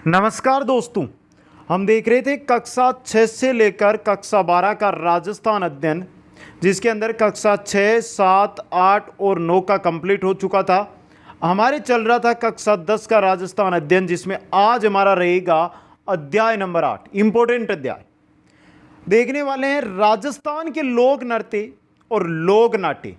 नमस्कार दोस्तों, हम देख रहे थे कक्षा 6 से लेकर कक्षा 12 का राजस्थान अध्ययन, जिसके अंदर कक्षा 6, 7, 8 और 9 का कंप्लीट हो चुका था। हमारे चल रहा था कक्षा 10 का राजस्थान अध्ययन, जिसमें आज हमारा रहेगा अध्याय नंबर 8। इंपॉर्टेंट अध्याय देखने वाले हैं। राजस्थान के लोक नृत्य और लोक नाट्य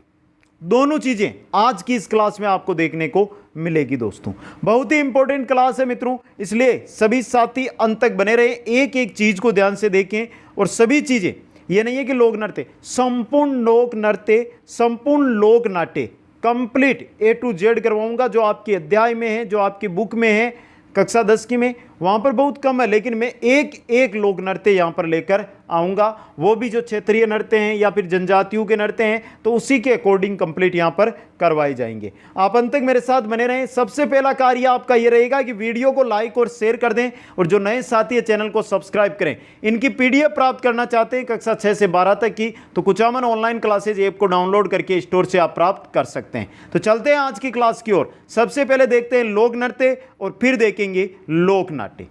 दोनों चीजें आज की इस क्लास में आपको देखने को मिलेगी। दोस्तों, बहुत ही इंपॉर्टेंट क्लास है मित्रों, इसलिए सभी साथी अंत तक बने रहे, एक एक चीज को ध्यान से देखें। और सभी चीजें, ये नहीं है कि लोक नृत्य, संपूर्ण लोक नृत्य, संपूर्ण लोक नाट्य कंप्लीट A to Z करवाऊंगा। जो आपके अध्याय में है, जो आपकी बुक में है कक्षा 10 की में, वहां पर बहुत कम है, लेकिन मैं एक एक लोक नृत्य यहां पर लेकर आऊंगा। वो भी जो क्षेत्रीय नृत्य हैं या फिर जनजातियों के नृत्य हैं, तो उसी के अकॉर्डिंग कंप्लीट यहां पर करवाए जाएंगे। आप अंत तक मेरे साथ बने रहें। सबसे पहला कार्य आपका ये रहेगा कि वीडियो को लाइक और शेयर कर दें, और जो नए साथी है चैनल को सब्सक्राइब करें। इनकी PDF प्राप्त करना चाहते हैं कक्षा 6 से 12 तक की, तो कुचामन ऑनलाइन क्लासेज ऐप को डाउनलोड करके स्टोर से आप प्राप्त कर सकते हैं। तो चलते हैं आज की क्लास की ओर। सबसे पहले देखते हैं लोक नृत्य और फिर देखेंगे लोक नाट्य।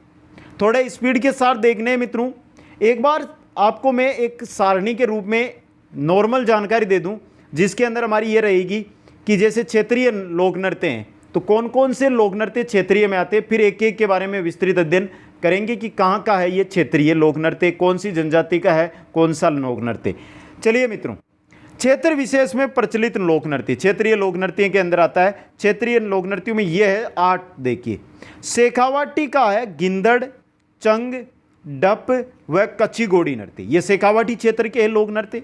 थोड़े स्पीड के साथ देखने हैं मित्रों। एक बार आपको मैं एक सारणी के रूप में नॉर्मल जानकारी दे दूं, जिसके अंदर हमारी ये रहेगी कि जैसे क्षेत्रीय लोक नृत्य हैं, तो कौन कौन से लोक नृत्य क्षेत्रीय में आते हैं। फिर एक एक के बारे में विस्तृत अध्ययन करेंगे कि कहाँ का है ये क्षेत्रीय लोक नृत्य, कौन सी जनजाति का है, कौन सा लोक नृत्य। चलिए मित्रों, क्षेत्र विशेष में प्रचलित लोक नृत्य क्षेत्रीय लोक नृत्य के अंदर आता है। क्षेत्रीय लोक नृत्यों में यह है 8। देखिए, शेखावाटी का है गिंदड़, चंग, डप व कच्ची गोड़ी नृत्य, ये शेखावाटी क्षेत्र के है लोक नृत्य।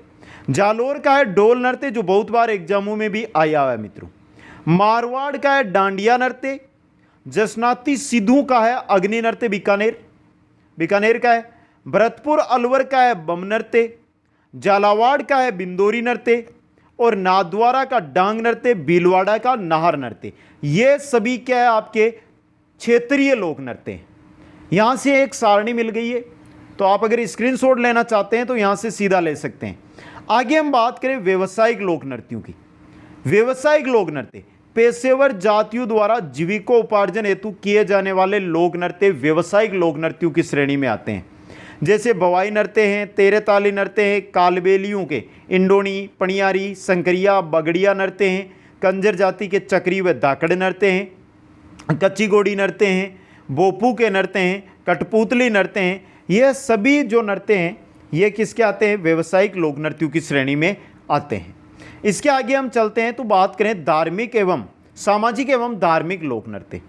जालोर का है डोल नृत्य, जो बहुत बार एग्जामों में भी आया है मित्रों। मारवाड़ का है डांडिया नृत्य। जसनाती सिद्धू का है अग्नि नृत्य, बीकानेर का है। भरतपुर अलवर का है बम नृत्य। झालावाड़ का है बिंदोरी नृत्य, और नाथद्वारा का डांग नृत्य, भीलवाड़ा का नाहर नृत्य। ये सभी क्या है आपके क्षेत्रीय लोक नृत्य। यहां से एक सारणी मिल गई है, तो आप अगर स्क्रीनशॉट लेना चाहते हैं तो यहां से सीधा ले सकते हैं। आगे हम बात करें व्यवसायिक लोक नृत्यों की। व्यवसायिक लोक नृत्य पेशेवर जातियों द्वारा जीविकोपार्जन हेतु किए जाने वाले लोक नृत्य व्यवसायिक लोक नृत्यों की श्रेणी में आते हैं। जैसे बवाई नृत्य हैं, तेरे ताली नृत्य हैं, कालबेलियों के इंडोनी, पणियारी, संकरिया, बगड़िया नृत्य हैं, कंजर जाति के चक्री व धाकड़ नृत्य हैं, कच्ची गोड़ी नृत्य हैं, बोपू के नृत्य हैं, कठपुतली नृत्य हैं। ये सभी जो नृत्य हैं ये किसके आते हैं? व्यवसायिक लोक नृत्यों की श्रेणी में आते हैं। इसके आगे हम चलते हैं तो बात करें धार्मिक एवं सामाजिक एवं धार्मिक लोक नृत्य।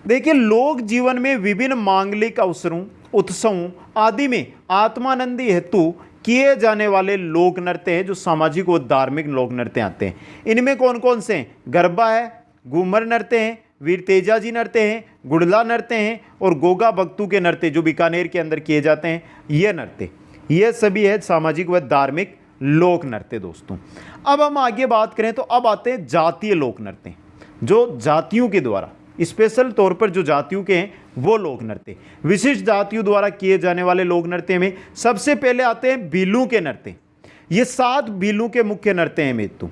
देखिए, लोक जीवन में विभिन्न मांगलिक अवसरों, उत्सवों आदि में आत्मानंदी हेतु किए जाने वाले लोक नृत्य हैं, जो सामाजिक और धार्मिक लोक नृत्य आते हैं। इनमें कौन कौन से हैं? गरबा है, घूमर नृत्य हैं, वीर तेजाजी नृत्य हैं, गुड़ला नृत्य हैं, और गोगा भक्तू के नृत्य जो बीकानेर के अंदर किए जाते हैं। ये नृत्य, ये सभी है सामाजिक व धार्मिक लोक नृत्य। दोस्तों, अब हम आगे बात करें तो अब आते हैं जातीय लोक नृत्य, जो जातियों के द्वारा स्पेशल तौर पर जो जातियों के हैं वो लोक नृत्य। विशिष्ट जातियों द्वारा किए जाने वाले लोक नृत्य में सबसे पहले आते हैं बीलू के नृत्य। ये 7 बीलू के मुख्य नृत्य हैं मित्रों।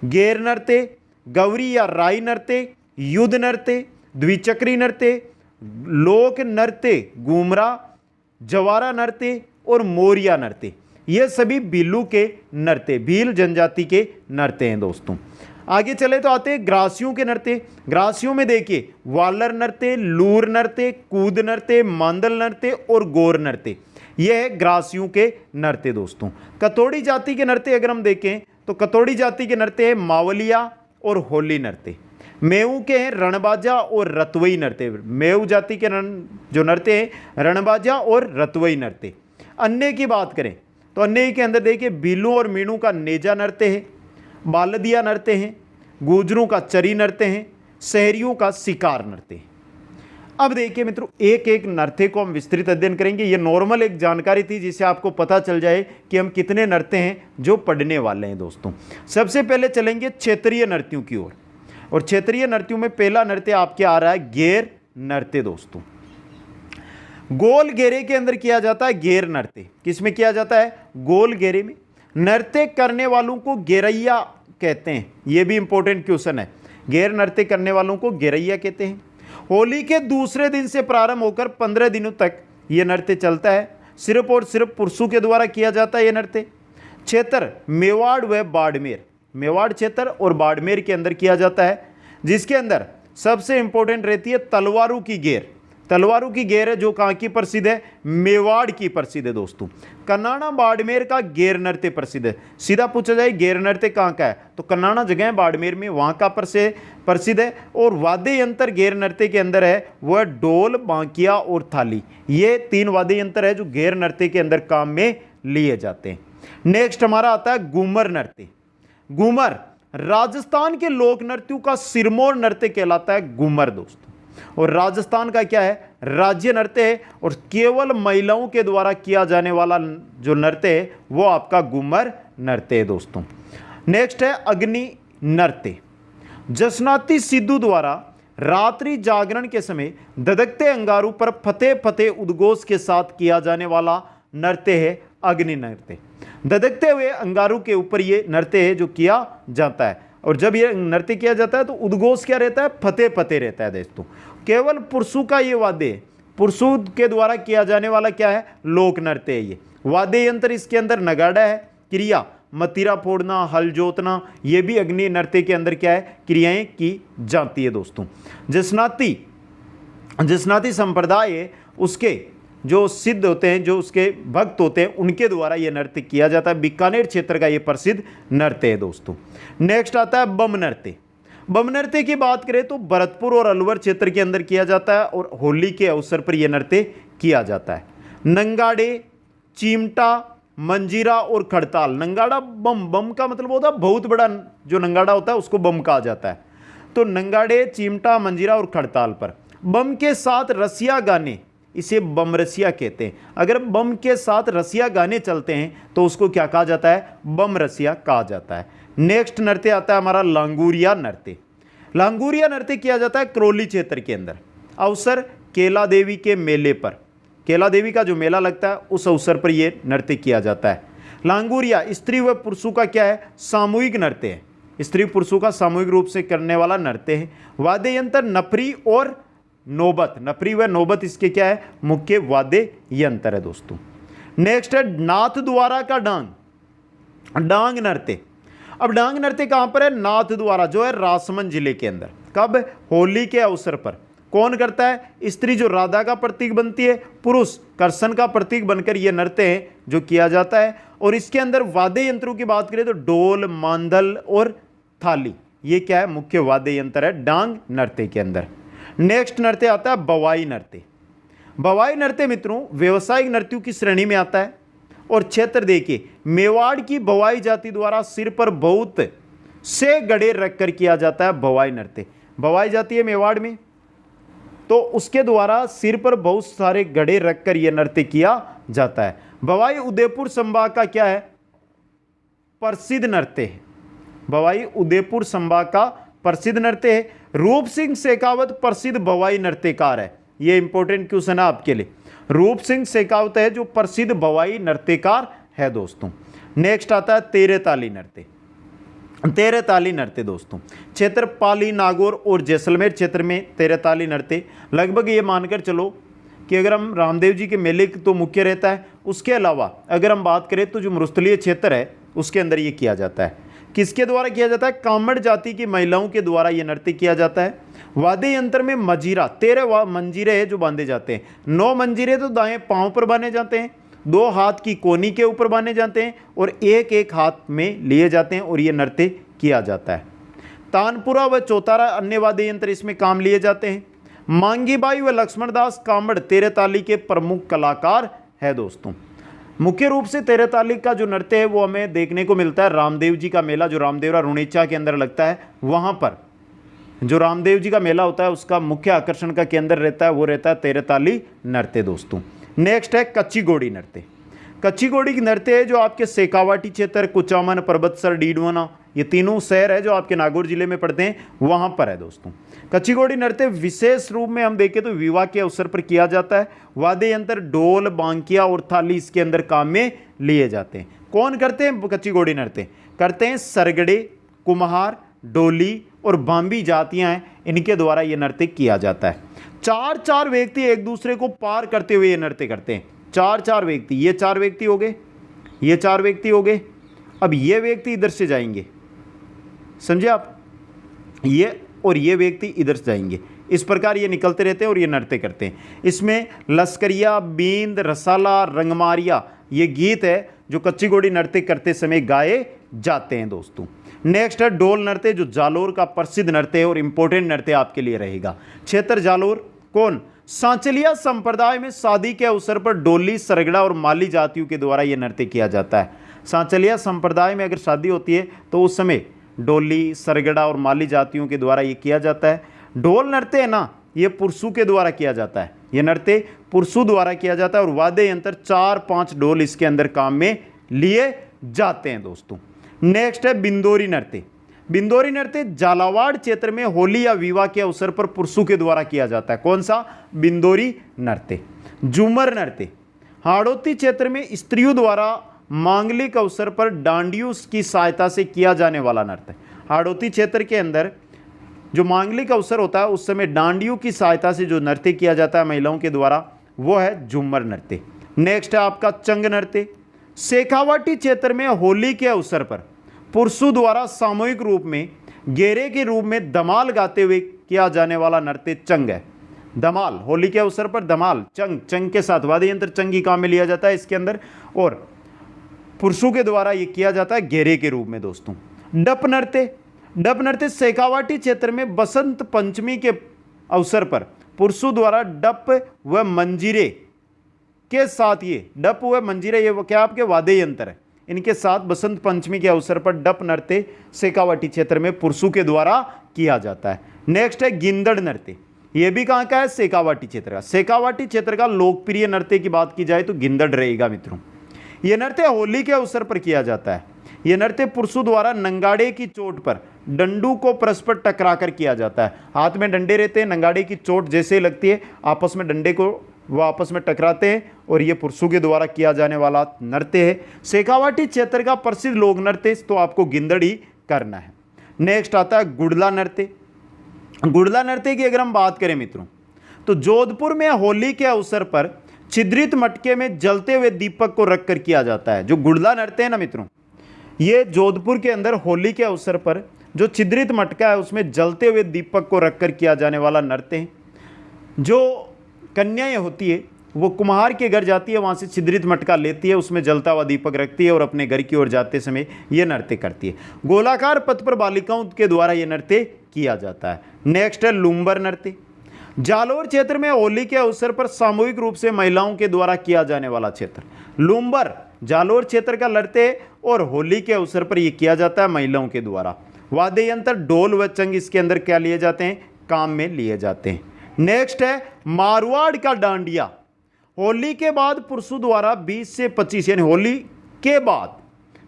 गेर नृत्य, गौरी या राई नृत्य, युद्ध नृत्य, द्विचक्री नृत्य, लोक नृत्य, घूमरा, जवारा नृत्य और मोरिया नृत्य। ये सभी बीलू के नृत्य, भील जनजाति के नृत्य हैं। दोस्तों, आगे चले तो आते हैं ग्रासियों के नृत्य। ग्रासियों में देखिए वालर नृत्य, लूर नृत्य, कूद नृत्य, मांदल नृत्य और गोर नृत्य। यह है ग्रासियों के नृत्य। दोस्तों, कतोड़ी जाति के नृत्य अगर हम देखें तो कतोड़ी जाति के नृत्य है मावलिया और होली नृत्य। मेऊ के हैं रणबाजा और रतवई नृत्य। मेऊ जाति के जो नृत्य हैं रणबाजा और रतवई नृत्य। अन्य की बात करें तो अन्य के अंदर देखिए बीलू और मीणू का नेजा नृत्य है, बालदिया नृत्य हैं, गुजरों का चरी नृत्य हैं, शहरियों का शिकार नृत्य है। अब देखिए मित्रों, एक एक नृत्य को हम विस्तृत अध्ययन करेंगे। ये नॉर्मल एक जानकारी थी जिससे आपको पता चल जाए कि हम कितने नृत्य हैं जो पढ़ने वाले हैं। दोस्तों, सबसे पहले चलेंगे क्षेत्रीय नृत्यों की ओर, और क्षेत्रीय नृत्यों में पहला नृत्य आपके आ रहा है गेर नृत्य। दोस्तों, गोल घेरे के अंदर किया जाता है गेर नृत्य। किसमें किया जाता है? गोल घेरे में। नृत्य करने वालों को गेरैया कहते हैं। यह भी इंपॉर्टेंट क्वेश्चन है। गेर नृत्य करने वालों को गेरैया कहते हैं। होली के दूसरे दिन से प्रारंभ होकर 15 दिनों तक ये नृत्य चलता है। सिर्फ और सिर्फ पुरुषों के द्वारा किया जाता है ये नृत्य। क्षेत्र मेवाड़ व बाड़मेर, मेवाड़ क्षेत्र और बाड़मेर के अंदर किया जाता है, जिसके अंदर सबसे इंपॉर्टेंट रहती है तलवारों की गेर। तलवारों की गेर है जो कहाँ की प्रसिद्ध है, मेवाड़ की प्रसिद्ध है दोस्तों। कन्नाना बाड़मेर का गेर नृत्य प्रसिद्ध है। सीधा पूछा जाए गेर नृत्य कहाँ का है, तो कन्नाना जगह है बाड़मेर में, वहाँ का प्रसिद्ध है। और वाद्य यंत्र गेर नृत्य के अंदर है वह डोल, बांकिया और थाली, ये 3 वाद्य यंत्र है जो गेर नृत्य के अंदर काम में लिए जाते हैं। नेक्स्ट हमारा आता है घूमर नृत्य। घूमर राजस्थान के लोक नृत्यों का सिरमौर नृत्य कहलाता है घूमर दोस्तों। और राजस्थान का क्या है, राज्य नृत्य है और केवल महिलाओं के द्वारा किया जाने वाला जो नृत्य है वो आपका घूमर नृत्य है दोस्तों। नेक्स्ट है अग्नि नृत्य। जसनाती सिद्धू द्वारा रात्रि जागरण के समय धधकते अंगारों पर फतेह फतेह उद्घोष के साथ किया जाने वाला नृत्य है अग्नि नृत्य। धधकते हुए अंगारों के ऊपर ये नृत्य है जो किया जाता है। और जब ये नृत्य किया जाता है तो उद्घोष क्या रहता है, फतेह फतेह रहता है दोस्तों। केवल पुरुषों का ये वाद्य है, पुरुषों के द्वारा किया जाने वाला क्या है, लोक नृत्य है ये। वाद्य यंत्र इसके अंदर नगाड़ा है, क्रिया मतीरा फोड़ना, हल जोतना, ये भी अग्नि नृत्य के अंदर क्या है, क्रियाएं की जाती है दोस्तों। जसनाती संप्रदाय है, उसके जो सिद्ध होते हैं, जो उसके भक्त होते हैं, उनके द्वारा यह नृत्य किया जाता है। बीकानेर क्षेत्र का यह प्रसिद्ध नृत्य है दोस्तों। नेक्स्ट आता है बम नृत्य। बम नृत्य की बात करें तो भरतपुर और अलवर क्षेत्र के अंदर किया जाता है और होली के अवसर पर यह नृत्य किया जाता है। नंगाड़े, चिमटा, मंजीरा और खड़ताल। नंगाड़ा बम, बम का मतलब होता है बहुत बड़ा जो नंगाड़ा होता है उसको बम कहा जाता है। तो नंगाड़े, चिमटा, मंजीरा और खड़ताल पर बम के साथ रसिया गाने, इसे बम रसिया कहते हैं। अगर बम के साथ रसिया गाने चलते हैं तो उसको क्या कहा जाता है, बम रसिया कहा जाता है। नेक्स्ट नृत्य आता है हमारा लांगुरिया नृत्य। लांगुरिया नृत्य किया जाता है करौली क्षेत्र के अंदर। अवसर केला देवी के मेले पर, केला देवी का जो मेला लगता है उस अवसर पर यह नृत्य किया जाता है। लांगुरिया स्त्री व पुरुषों का क्या है, सामूहिक नृत्य है। स्त्री पुरुषों का सामूहिक रूप से करने वाला नृत्य है। वाद्य यंत्र नफरी और नौबत, नफरी व नौबत इसके क्या है, मुख्य वाद्य यंत्र है दोस्तों। नेक्स्ट है नाथ द्वारा का डांग, डांग नृत्य। अब डांग नृत्य कहां पर है, नाथ द्वारा जो है राजसमंद जिले के अंदर। कब, होली के अवसर पर। कौन करता है, स्त्री जो राधा का प्रतीक बनती है, पुरुष कृष्ण का प्रतीक बनकर यह नृत्य है जो किया जाता है। और इसके अंदर वाद्य यंत्रों की बात करें तो डोल, मांदल और थाली, ये क्या है, मुख्य वाद्य यंत्र है डांग नृत्य के अंदर। नेक्स्ट नृत्य आता है बवाई नृत्य। बवाई नृत्य मित्रों व्यवसायिक नृत्यों की श्रेणी में आता है। और क्षेत्र देखिए, मेवाड़ की बवाई जाति द्वारा सिर पर बहुत से गड़े रखकर किया जाता है बवाई नृत्य। बवाई जाति है मेवाड़ में, तो उसके द्वारा सिर पर बहुत सारे गड़े रखकर यह नृत्य किया जाता है। बवाई उदयपुर संभाग का क्या है, प्रसिद्ध नृत्य है। बवाई उदयपुर संभाग का प्रसिद्ध नृत्य है। रूप सिंह शेखावत प्रसिद्ध बवाई नृत्यकार है। यह इंपॉर्टेंट क्वेश्चन है आपके लिए। रूप सिंह शेखावत है जो प्रसिद्ध बवाई नृत्यकार है दोस्तों। नेक्स्ट आता है तेरे ताली नृत्य। तेरे ताली नृत्य दोस्तों क्षेत्र पाली, नागौर और जैसलमेर क्षेत्र में तेरे ताली नृत्य। लगभग ये मानकर चलो कि अगर हम रामदेव जी के मेले तो मुख्य रहता है, उसके अलावा अगर हम बात करें तो जो मरुस्थलीय क्षेत्र है उसके अंदर ये किया जाता है। किसके द्वारा किया जाता है, कामड़ जाति की महिलाओं के द्वारा यह नृत्य किया जाता है। वाद्य यंत्र में मजीरा, 13 मंजीरे हैं जो बांधे जाते हैं। 9 मंजीरे तो दाएं पांव पर बांधे जाते हैं, 2 हाथ की कोनी के ऊपर बांधे जाते हैं और एक एक हाथ में लिए जाते हैं और ये नृत्य किया जाता है। तानपुरा व चौतारा अन्य वाद्य यंत्र इसमें काम लिए जाते हैं। मांगीबाई व लक्ष्मणदास कामड़ तेरे ताली के प्रमुख कलाकार है दोस्तों। मुख्य रूप से तेरे ताली का जो नृत्य है वो हमें देखने को मिलता है रामदेव जी का मेला जो रामदेवरा रुणेचा के अंदर लगता है, वहाँ पर जो रामदेव जी का मेला होता है उसका मुख्य आकर्षण का केंद्र रहता है वो रहता है तेरे ताली नृत्य दोस्तों। नेक्स्ट है कच्ची घोड़ी नृत्य। कच्ची घोड़ी की नृत्य है जो आपके शेखावाटी क्षेत्र, कुचामन, परबतसर, डीडवाना, ये तीनों शहर है जो आपके नागौर जिले में पड़ते हैं, वहाँ पर है दोस्तों। कच्ची घोड़ी नृत्य विशेष रूप में हम देखें तो विवाह के अवसर पर किया जाता है। वाद्य यंत्र डोल, बांकिया और थाली इसके अंदर काम में लिए जाते हैं। कौन करते हैं कच्ची घोड़ी नृत्य, करते हैं सरगड़े, कुम्हार, डोली और बांबी जातियाँ हैं, इनके द्वारा ये नृत्य किया जाता है। चार चार व्यक्ति एक दूसरे को पार करते हुए ये नृत्य करते हैं। चार चार व्यक्ति, ये चार व्यक्ति हो गए, ये चार व्यक्ति हो गए। अब ये व्यक्ति इधर से जाएंगे, समझे आप, ये और ये व्यक्ति इधर से जाएंगे। इस प्रकार ये निकलते रहते हैं और ये नृत्य करते हैं। इसमें लश्करिया, बींद, रसाला, रंगमारिया ये गीत है जो कच्ची घोड़ी नृत्य करते समय गाए जाते हैं दोस्तों। नेक्स्ट है डोल नृत्य, जो जालोर का प्रसिद्ध नृत्य है और इंपॉर्टेंट नृत्य आपके लिए रहेगा। क्षेत्र जालोर कौन? सांचलिया संप्रदाय में शादी के अवसर पर डोली, सरगड़ा और माली जातियों के द्वारा यह नृत्य किया जाता है। सांचलिया संप्रदाय में अगर शादी होती है तो उस समय डोली, सरगड़ा और माली जातियों के द्वारा ये किया जाता है। ढोल नृत्य है ना, ये पुरुषों के द्वारा किया जाता है, ये नृत्य पुरुषों द्वारा किया जाता है और वाद्य यंत्र 4-5 ढोल इसके अंदर काम में लिए जाते हैं दोस्तों। नेक्स्ट है बिंदोरी नृत्य। बिंदोरी नृत्य झालावाड़ क्षेत्र में होली या विवाह के अवसर पर पुरुषों के द्वारा किया जाता है। कौन सा? बिंदोरी नृत्य। झूमर नृत्य हाड़ौती क्षेत्र में स्त्रियों द्वारा मांगलिक अवसर पर डांडियों की सहायता से किया जाने वाला नृत्य। हाड़ौती क्षेत्र के अंदर जो मांगलिक अवसर होता है उस समय डांडियों की सहायता से जो नृत्य किया जाता है महिलाओं के द्वारा, वो है झूमर नृत्य। नेक्स्ट है आपका चंग नृत्य। शेखावाटी क्षेत्र में होली के अवसर पर पुरुषों द्वारा सामूहिक रूप में गेरे के रूप में धमाल गाते हुए किया जाने वाला नृत्य चंग है। धमाल, होली के अवसर पर धमाल, चंग, चंग के साथ वाद्य यंत्र चंग ही काम में लिया जाता है इसके अंदर, और पुरुषों के द्वारा ये किया जाता है गेरे के रूप में दोस्तों। डप नृत्य। डप नृत्य शेखावाटी क्षेत्र में बसंत पंचमी के अवसर पर पुरुषों द्वारा डप व मंजीरे के साथ, ये डप व मंजीरे ये क्या आपके वाद्य यंत्र है, इनके साथ बसंत पंचमी के अवसर पर डप नृत्य शेखावाटी क्षेत्र में पुरुषों के द्वारा किया जाता है। नेक्स्ट है गिंदड़ नृत्य। ये भी कहाँ का है? शेखावाटी क्षेत्र का। शेखावाटी क्षेत्र का लोकप्रिय नृत्य की बात की जाए तो गिंदड़ रहेगा मित्रों। यह नृत्य होली के अवसर पर किया जाता है। यह नृत्य पुरुषों द्वारा नंगाड़े की चोट पर डंडू को परस्पर टकरा कर किया जाता है। हाथ में डंडे रहते हैं, नंगाड़े की चोट जैसे लगती है आपस में डंडे को वो आपस में टकराते हैं और ये पुरुषों के द्वारा किया जाने वाला नृत्य है। शेखावाटी क्षेत्र का प्रसिद्ध लोक नृत्य तो आपको गिंदड़ ही करना है। नेक्स्ट आता है गुड़ला नृत्य। गुड़ला नृत्य की अगर हम बात करें मित्रों तो जोधपुर में होली के अवसर पर छिद्रित मटके में जलते हुए दीपक को रखकर किया जाता है। जो गुड़ला नृत्य है ना मित्रों, ये जोधपुर के अंदर होली के अवसर पर जो छिद्रित मटका है उसमें जलते हुए दीपक को रखकर किया जाने वाला नृत्य है। जो कन्याएं होती है वो कुम्हार के घर जाती है, वहाँ से छिद्रित मटका लेती है, उसमें जलता हुआ दीपक रखती है और अपने घर की ओर जाते समय ये नृत्य करती है। गोलाकार पथ पर बालिकाओं के द्वारा ये नृत्य किया जाता है। नेक्स्ट है लुम्बर नृत्य। जालोर क्षेत्र में होली के अवसर पर सामूहिक रूप से महिलाओं के द्वारा किया जाने वाला क्षेत्र लुम्बर जालोर क्षेत्र का नृत्य और होली के अवसर पर यह किया जाता है महिलाओं के द्वारा। वाद्य यंत्र ढोल व चंग इसके अंदर क्या लिए जाते हैं? काम में लिए जाते हैं। नेक्स्ट है मारवाड़ का डांडिया। होली के बाद पुरुषों द्वारा 20 से 25 यानी होली के बाद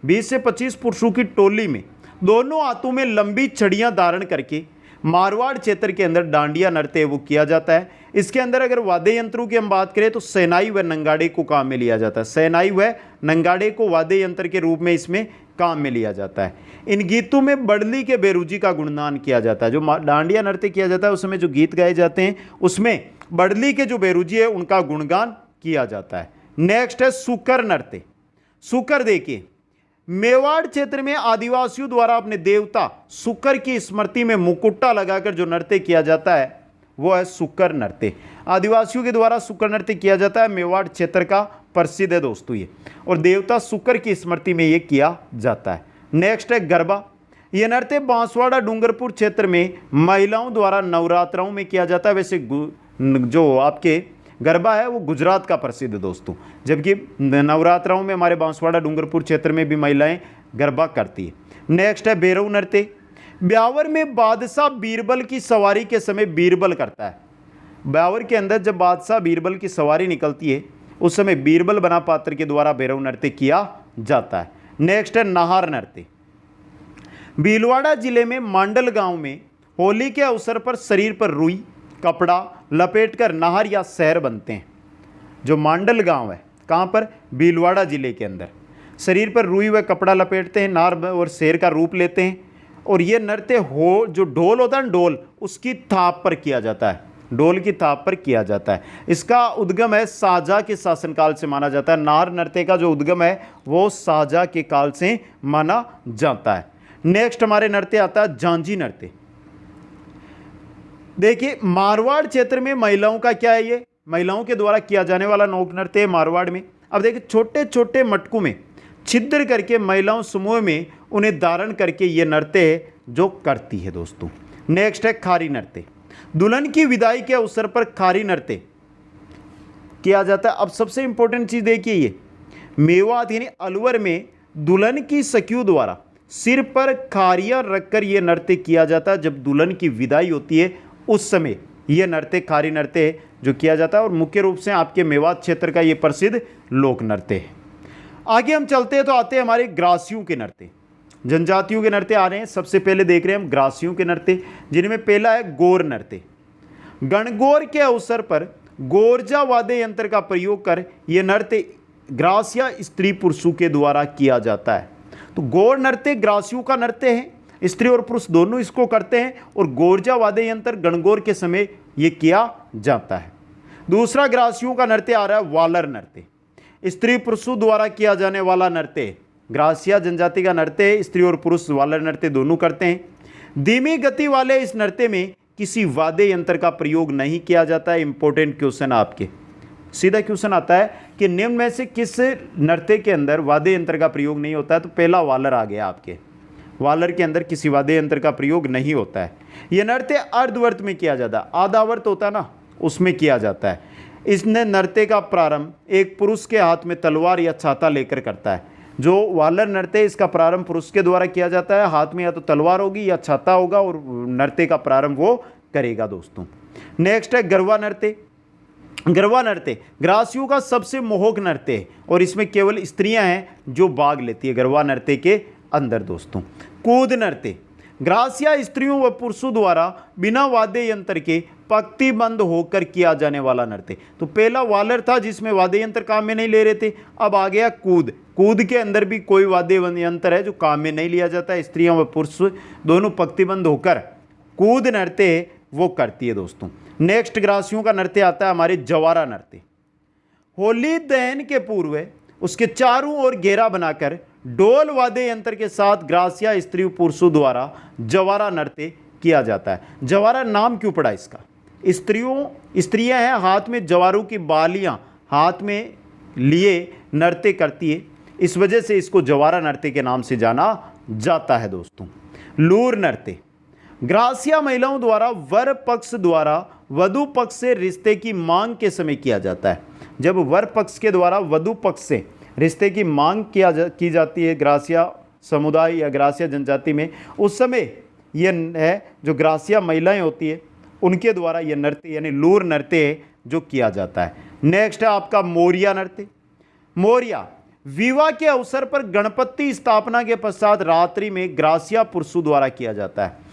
20 से 25 पुरुषों की टोली में दोनों हाथों में लंबी छड़ियां धारण करके मारवाड़ क्षेत्र के अंदर डांडिया नृत्य वो किया जाता है। इसके अंदर अगर वाद्य यंत्रों की हम बात करें तो सेनाई व नंगाड़े को काम में लिया जाता है। सेनाई व नंगाड़े को वाद्य यंत्र के रूप में इसमें काम में लिया जाता है। इन गीतों में बड़ली के बेरूजी का गुणगान किया जाता है। जो डांडिया नृत्य किया जाता है उस समय जो गीत गाए जाते हैं उसमें बड़ली के जो बेरूजी है उनका गुणगान किया जाता है। नेक्स्ट है सुकर नृत्य। सुकर देखिए, मेवाड़ क्षेत्र में आदिवासियों द्वारा अपने देवता सुकर की स्मृति में मुकुट्टा लगाकर जो नृत्य किया जाता है वो है सुकर नृत्य। आदिवासियों के द्वारा सुकर नृत्य किया जाता है, मेवाड़ क्षेत्र का प्रसिद्ध है दोस्तों ये, और देवता सुकर की स्मृति में ये किया जाता है। नेक्स्ट है गरबा। यह नृत्य बांसवाड़ा डूंगरपुर क्षेत्र में महिलाओं द्वारा नवरात्राओं में किया जाता है। वैसे जो आपके गरबा है वो गुजरात का प्रसिद्ध दोस्तों, जबकि नवरात्राओं में हमारे बांसवाड़ा डूंगरपुर क्षेत्र में भी महिलाएं गरबा करती है। नेक्स्ट है बेरऊ नृत्य। ब्यावर में बादशाह बीरबल की सवारी के समय बीरबल करता है। ब्यावर के अंदर जब बादशाह बीरबल की सवारी निकलती है उस समय बीरबल बना पात्र के द्वारा बेरऊ नृत्य किया जाता है। नेक्स्ट है नाहर नृत्य। भीलवाड़ा जिले में मांडल गांव में होली के अवसर पर शरीर पर रुई कपड़ा लपेटकर नाहर या शहर बनते हैं। जो मांडल गांव है कहाँ पर? भीलवाड़ा जिले के अंदर। शरीर पर रुई व कपड़ा लपेटते हैं, नार और शेर का रूप लेते हैं और ये नृत्य जो ढोल होता है ना, ढोल उसकी थाप पर किया जाता है। ढोल की थाप पर किया जाता है। इसका उद्गम है शाहजहां के शासनकाल से माना जाता है। नार नृत्य का जो उद्गम है वो शाहजहां के काल से माना जाता है। नेक्स्ट हमारे नृत्य आता है झांझी नृत्य। देखिए मारवाड़ क्षेत्र में महिलाओं का क्या है, ये महिलाओं के द्वारा किया जाने वाला लोक नृत्य है मारवाड़ में। अब देखिए छोटे छोटे मटकों में छिद्र करके महिलाओं समूह में उन्हें धारण करके ये नृत्य जो करती है दोस्तों। नेक्स्ट है खारी नृत्य। दुल्हन की विदाई के अवसर पर खारी नृत्य किया जाता है। अब सबसे इंपॉर्टेंट चीज देखिए, ये मेवात यानी अलवर में दुल्हन की सखियों द्वारा सिर पर खारियां रखकर यह नृत्य किया जाता है। जब दुल्हन की विदाई होती है उस समय यह नृत्य खारी नृत्य जो किया जाता है और मुख्य रूप से आपके मेवात क्षेत्र का यह प्रसिद्ध लोक नृत्य है। आगे हम चलते हैं तो आते हैं हमारे ग्रासियों के नृत्य। जनजातियों के नृत्य आ रहे हैं। सबसे पहले देख रहे हैं हम ग्रासियों के नृत्य, जिनमें पहला है गौर नृत्य। गणगौर के अवसर पर गोरजा वाद्य यंत्र का प्रयोग कर यह नृत्य ग्रासिया स्त्री पुरुषों के द्वारा किया जाता है। तो गौर नृत्य ग्रासियों का नृत्य है, स्त्री और पुरुष दोनों इसको करते हैं और गोरजा वाद्य यंत्र गणगौर के समय यह किया जाता है। दूसरा ग्रासियों का नृत्य आ रहा है वालर नृत्य। स्त्री पुरुषों द्वारा किया जाने वाला नृत्य, ग्रासिया जनजाति का नृत्य स्त्री और पुरुष वालर नृत्य दोनों करते हैं। धीमी गति वाले इस नृत्य में किसी वाद्य यंत्र का प्रयोग नहीं किया जाता है। इंपॉर्टेंट क्वेश्चन आपके, सीधा क्वेश्चन आता है कि निम्न में से किस नृत्य के अंदर वाद्य यंत्र का प्रयोग नहीं होता है, तो पहला वालर आ गया आपके। वालर के अंदर किसी वाद्य यंत्र का प्रयोग नहीं होता है। यह नृत्य अर्धवर्त में किया जाता है, आधावर्त होता है ना, उसमें किया जाता है। इसने नृत्य का प्रारंभ एक पुरुष के हाथ में तलवार या छाता लेकर करता है। जो वालर नृत्य इसका प्रारंभ पुरुष के द्वारा किया जाता है, हाथ में या तो तलवार होगी या छाता होगा और नृत्य का प्रारंभ वो करेगा दोस्तों। नेक्स्ट है गरबा नृत्य। गरबा नृत्य ग्रासियों का सबसे मोहक नृत्य है और इसमें केवल स्त्रियां हैं जो भाग लेती है गरबा नृत्य के अंदर दोस्तों। कूद नृत्य ग्रासिया स्त्रियों व पुरुषों द्वारा बिना वाद्य यंत्र के पंक्तिबंद होकर किया जाने वाला नृत्य। तो पहला वालर था जिसमें वाद्य यंत्र काम में नहीं ले रहे थे, अब आ गया कूद। कूद के अंदर भी कोई वाद्य यंत्र है जो काम में नहीं लिया जाता है, स्त्रियां व पुरुष दोनों पंक्तिबंद होकर कूद नृत्य वो करती है दोस्तों। नेक्स्ट ग्रासियों का नृत्य आता है हमारे जवारा नृत्य। होली दहन के पूर्व उसके चारों ओर घेरा बनाकर ढोल वाद्य यंत्र के साथ ग्रासिया स्त्री पुरुषों द्वारा जवारा नृत्य किया जाता है। जवारा नाम क्यों पड़ा इसका? स्त्रियां हैं, हाथ में जवारों की बालियां हाथ में लिए नृत्य करती है, इस वजह से इसको जवारा नृत्य के नाम से जाना जाता है दोस्तों। लूर नृत्य ग्रासिया महिलाओं द्वारा वर पक्ष द्वारा वधु पक्ष से रिश्ते की मांग के समय किया जाता है। जब वर पक्ष के द्वारा वधु पक्ष से रिश्ते की मांग की जाती है ग्रासिया समुदाय या ग्रासिया जनजाति में, उस समय यह है जो ग्रासिया महिलाएं होती है उनके द्वारा यह नृत्य यानी लूर नृत्य जो किया जाता है। नेक्स्ट है आपका मोरिया नृत्य। मोरिया विवाह के अवसर पर गणपति स्थापना के पश्चात रात्रि में ग्रासिया पुरुषों द्वारा किया जाता है।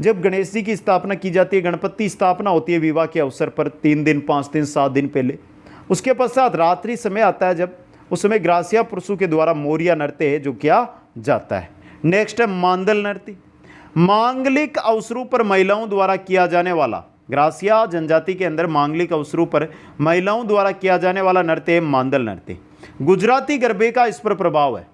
जब गणेश जी की स्थापना की जाती है, गणपति स्थापना होती है विवाह के अवसर पर 3 दिन 5 दिन 7 दिन पहले, उसके पश्चात रात्रि समय आता है जब, उस समय ग्रासिया पुरुषों के द्वारा मोरिया नृत्य है जो किया जाता है। नेक्स्ट है मांदल नृत्य। मांगलिक अवसरों पर महिलाओं द्वारा किया जाने वाला, ग्रासिया जनजाति के अंदर मांगलिक अवसरों पर महिलाओं द्वारा किया जाने वाला नृत्य है मांदल नृत्य। गुजराती गरबे का इस पर प्रभाव है।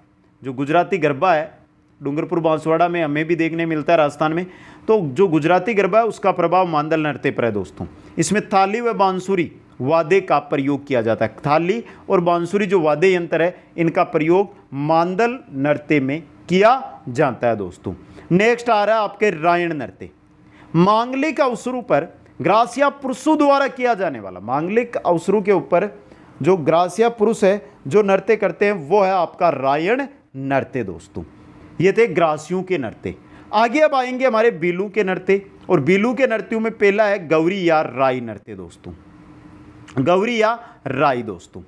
जो गुजराती गरबा है डूंगरपुर बांसवाड़ा में हमें भी देखने मिलता है राजस्थान में, तो जो गुजराती गरबा है उसका प्रभाव मांदल नृत्य पर है दोस्तों। इसमें थाली व बांसुरी वाद्य का प्रयोग किया जाता है। थाली और बांसुरी जो वाद्य यंत्र है इनका प्रयोग मांदल नृत्य में किया जाता है दोस्तों। नेक्स्ट आ रहा है आपके रायण नृत्य। मांगलिक अवसरों पर ग्रासिया पुरुषों द्वारा किया जाने वाला, मांगलिक अवसरों के ऊपर जो ग्रासिया पुरुष है जो नृत्य करते हैं वो है आपका रायण नृत्य दोस्तों। ये थे ग्रासियों के नृत्य। आगे अब आएंगे हमारे बीलू के नृत्य, और बीलू के नृत्यों में पहला है गौरी या राई नृत्य दोस्तों। गौरी या राई दोस्तों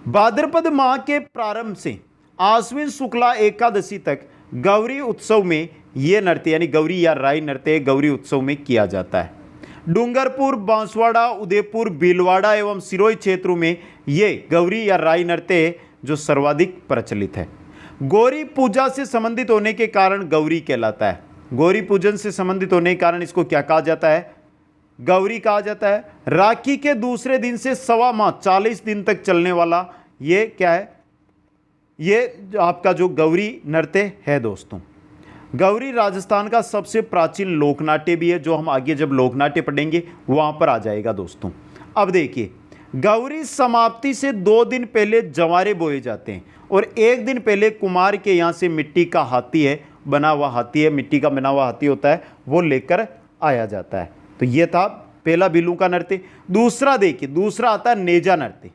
भाद्रपद माह के प्रारंभ से आश्विन शुक्ला एकादशी तक गौरी उत्सव में यह नृत्य यानी गौरी या राई नृत्य गौरी उत्सव में किया जाता है। डूंगरपुर बांसवाड़ा उदयपुर भीलवाड़ा एवं सिरोही क्षेत्रों में ये गौरी या राई नृत्य जो सर्वाधिक प्रचलित है। गौरी पूजा से संबंधित होने के कारण गौरी कहलाता है। गौरी पूजन से संबंधित होने के कारण इसको क्या कहा जाता है? गौरी कहा जाता है। राखी के दूसरे दिन से सवा माह 40 दिन तक चलने वाला ये क्या है, ये आपका जो गौरी नृत्य है दोस्तों। गौरी राजस्थान का सबसे प्राचीन लोकनाट्य भी है, जो हम आगे जब लोकनाट्य पढ़ेंगे वहाँ पर आ जाएगा दोस्तों। अब देखिए, गौरी समाप्ति से 2 दिन पहले जवारे बोए जाते हैं और 1 दिन पहले कुमार के यहाँ से मिट्टी का हाथी है, बना हुआ हाथी है, मिट्टी का बना हुआ हाथी होता है, वो लेकर आया जाता है। तो ये था पहला बिलू का नृत्य। दूसरा देखिए, दूसरा आता है नेजा नृत्य।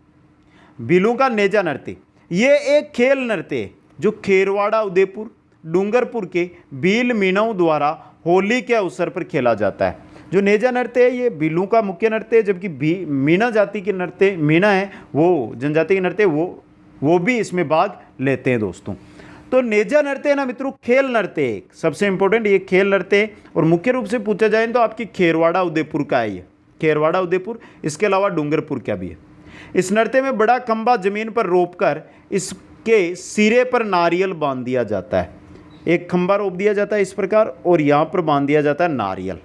बिलू का नेजा नृत्य ये एक खेल नृत्य है जो खेरवाड़ा, उदयपुर, डूंगरपुर के भील मीणाओं द्वारा होली के अवसर पर खेला जाता है। जो नेजा नृत्य है ये बिलू का मुख्य नृत्य है, जबकि मीणा जाति के नृत्य, मीणा है वो जनजाति के नृत्य, वो भी इसमें भाग लेते हैं दोस्तों। तो नेजा नृत्य है ना मित्रों, खेल नृत्य है, सबसे इंपॉर्टेंट ये खेल नृत्य है। और मुख्य रूप से पूछा जाए तो आपकी खेरवाड़ा उदयपुर का है ये, खेरवाड़ा उदयपुर, इसके अलावा डूंगरपुर का भी है। इस नृत्य में बड़ा खंबा जमीन पर रोपकर इसके सिरे पर नारियल बांध दिया जाता है। एक खंबा रोप दिया जाता है इस प्रकार और यहाँ पर बांध दिया जाता है नारियल।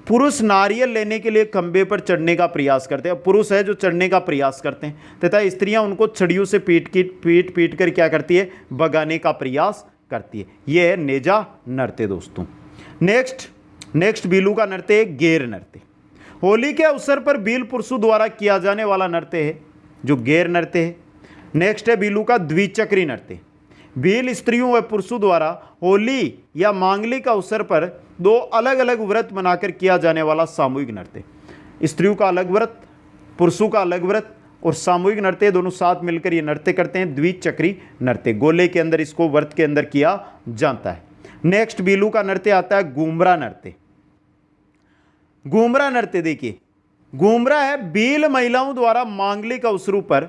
पुरुष नारियल लेने के लिए खंबे पर चढ़ने का प्रयास करते हैं, पुरुष है जो चढ़ने का प्रयास करते हैं, तथा स्त्रियां उनको छड़ियों से पीट कर क्या करती है, भगाने का प्रयास करती है। यह है नेजा नृत्य दोस्तों। नेक्स्ट बिलू का नृत्य है गेर नृत्य। होली के अवसर पर भील पुरुषों द्वारा किया जाने वाला नृत्य है जो गेर नृत्य है। नेक्स्ट है बिलू का द्विचक्री नृत्य। भील स्त्रियों व पुरुषों द्वारा होली या मांगलिक अवसर पर 2 अलग अलग व्रत बनाकर किया जाने वाला सामूहिक नृत्य। स्त्रियों का अलग व्रत, पुरुषों का अलग व्रत और सामूहिक नृत्य दोनों साथ मिलकर ये नृत्य करते हैं, द्विचक्री नृत्य। गोले के अंदर इसको व्रत के अंदर किया जाता है। नेक्स्ट बिलू का नृत्य आता है घूमरा नृत्य। घूमरा नृत्य देखिए, घूमरा है भील महिलाओं द्वारा मांगलिक अवसरों पर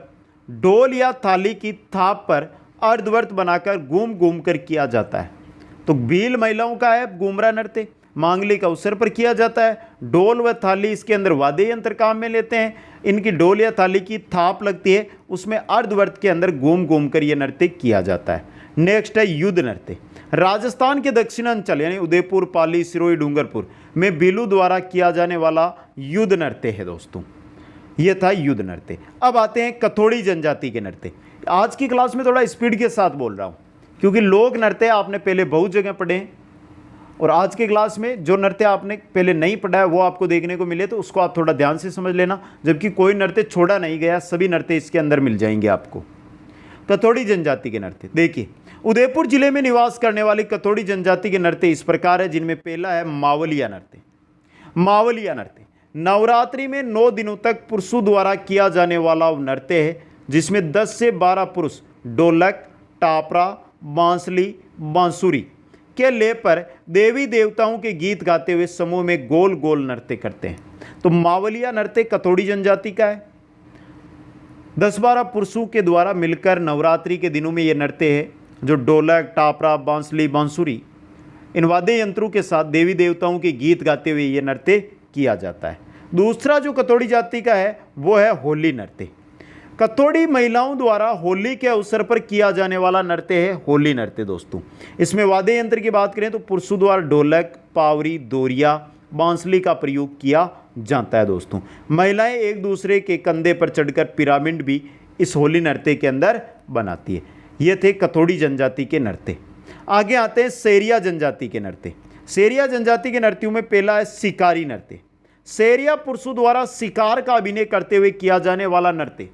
डोल या थाली की थाप पर अर्धव्रत बनाकर घूम घूम कर किया जाता है। तो भील महिलाओं का है घूमरा नृत्य, मांगलिक अवसर पर किया जाता है। डोल व थाली इसके अंदर वाद्य यंत्र काम में लेते हैं, इनकी डोल या थाली की थाप लगती है, उसमें अर्धव्रत के अंदर घूम घूम कर यह नृत्य किया जाता है। नेक्स्ट है युद्ध नृत्य। राजस्थान के दक्षिणांचल यानी उदयपुर, पाली, सिरोही, डूंगरपुर में भीलू द्वारा किया जाने वाला युद्ध नृत्य है दोस्तों। यह था युद्ध नृत्य। अब आते हैं कथोड़ी जनजाति के नृत्य। आज की क्लास में थोड़ा स्पीड के साथ बोल रहा हूँ क्योंकि लोक नृत्य आपने पहले बहुत जगह पढ़े हैं और आज की क्लास में जो नृत्य आपने पहले नहीं पढ़ा है वो आपको देखने को मिले, तो उसको आप थोड़ा ध्यान से समझ लेना, जबकि कोई नृत्य छोड़ा नहीं गया, सभी नृत्य इसके अंदर मिल जाएंगे आपको। कथोड़ी जनजाति के नृत्य देखिए, उदयपुर जिले में निवास करने वाली कथोड़ी जनजाति के नृत्य इस प्रकार है, जिनमें पहला है मावलिया नृत्य। मावलिया नृत्य नवरात्रि में 9 दिनों तक पुरुषों द्वारा किया जाने वाला नृत्य है, जिसमें 10 से 12 पुरुष ढोलक, टापरा, बांसुरी, बांसुरी के ले पर देवी देवताओं के गीत गाते हुए समूह में गोल गोल नृत्य करते हैं। तो मावलिया नृत्य कथोड़ी जनजाति का है। 10-12 पुरुषों के द्वारा मिलकर नवरात्रि के दिनों में यह नृत्य है, जो ढोलक, टापरा, बांसुरी, बांसुरी इन वाद्य यंत्रों के साथ देवी देवताओं के गीत गाते हुए यह नृत्य किया जाता है। दूसरा जो कथोड़ी जाति का है वो है होली नृत्य। कथोड़ी महिलाओं द्वारा होली के अवसर पर किया जाने वाला नृत्य है होली नृत्य दोस्तों। इसमें वाद्य यंत्र की बात करें तो पुरुषों द्वारा ढोलक, पावरी, दोरिया, बांसुरी का प्रयोग किया जाता है दोस्तों। महिलाएं एक दूसरे के कंधे पर चढ़कर पिरामिड भी इस होली नृत्य के अंदर बनाती है। ये थे कथोड़ी जनजाति के नृत्य। आगे आते हैं सेरिया जनजाति के नृत्य। सेरिया जनजाति के नृत्यों में पहला है शिकारी नृत्य। सेरिया पुरुषों द्वारा शिकार का अभिनय करते हुए किया जाने वाला नृत्य।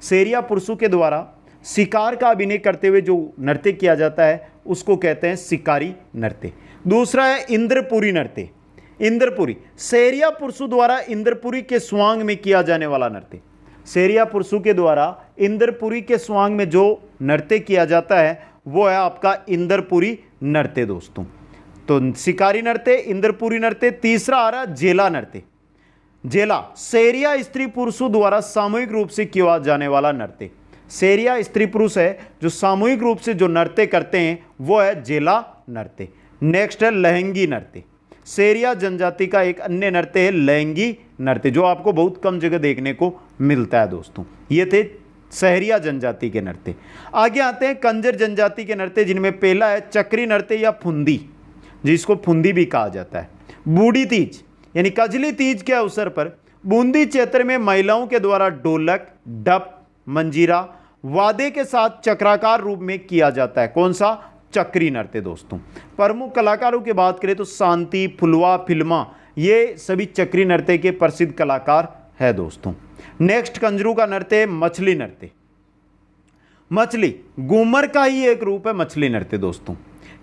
सेरिया पुरुषों के द्वारा शिकार का अभिनय करते हुए जो नृत्य किया जाता है उसको कहते हैं शिकारी नृत्य। दूसरा है इंद्रपुरी नृत्य। इंद्रपुरी सेरिया पुरुषों द्वारा इंद्रपुरी के स्वांग में किया जाने वाला नृत्य। सेरिया पुरुषों के द्वारा इंद्रपुरी के स्वांग में जो नृत्य किया जाता है वो है आपका इंद्रपुरी नृत्य दोस्तों। तो शिकारी नृत्य, इंद्रपुरी नृत्य। तीसरा आ रहा जेला नृत्य। जेला सेरिया स्त्री पुरुषों द्वारा सामूहिक रूप से किया जाने वाला नृत्य। सेरिया स्त्री पुरुष है जो सामूहिक रूप से जो नृत्य करते हैं वो है जेला नृत्य। नेक्स्ट है लहंगी नृत्य। सेरिया जनजाति का एक अन्य नृत्य है लहंगी नृत्य, जो आपको बहुत कम जगह देखने को मिलता है दोस्तों। ये थे सहरिया जनजाति के नृत्य। आगे आते हैं कंजर जनजाति के नृत्य, जिनमें पहला है चक्री नृत्य या फुंदी, जिसको फुंदी भी कहा जाता है। बूढ़ी तीज यानी कजली तीज के अवसर पर बूंदी क्षेत्र में महिलाओं के द्वारा ढोलक, डप, मंजीरा, वादे के साथ चक्राकार रूप में किया जाता है। कौन सा? चक्री नृत्य दोस्तों। प्रमुख कलाकारों की बात करें तो शांति, फुलवा, फिल्मा, ये सभी चक्री नृत्य के प्रसिद्ध कलाकार है दोस्तों। नेक्स्ट कंजरू का नृत्य मछली नृत्य। मछली घूमर का ही एक रूप है मछली नृत्य दोस्तों।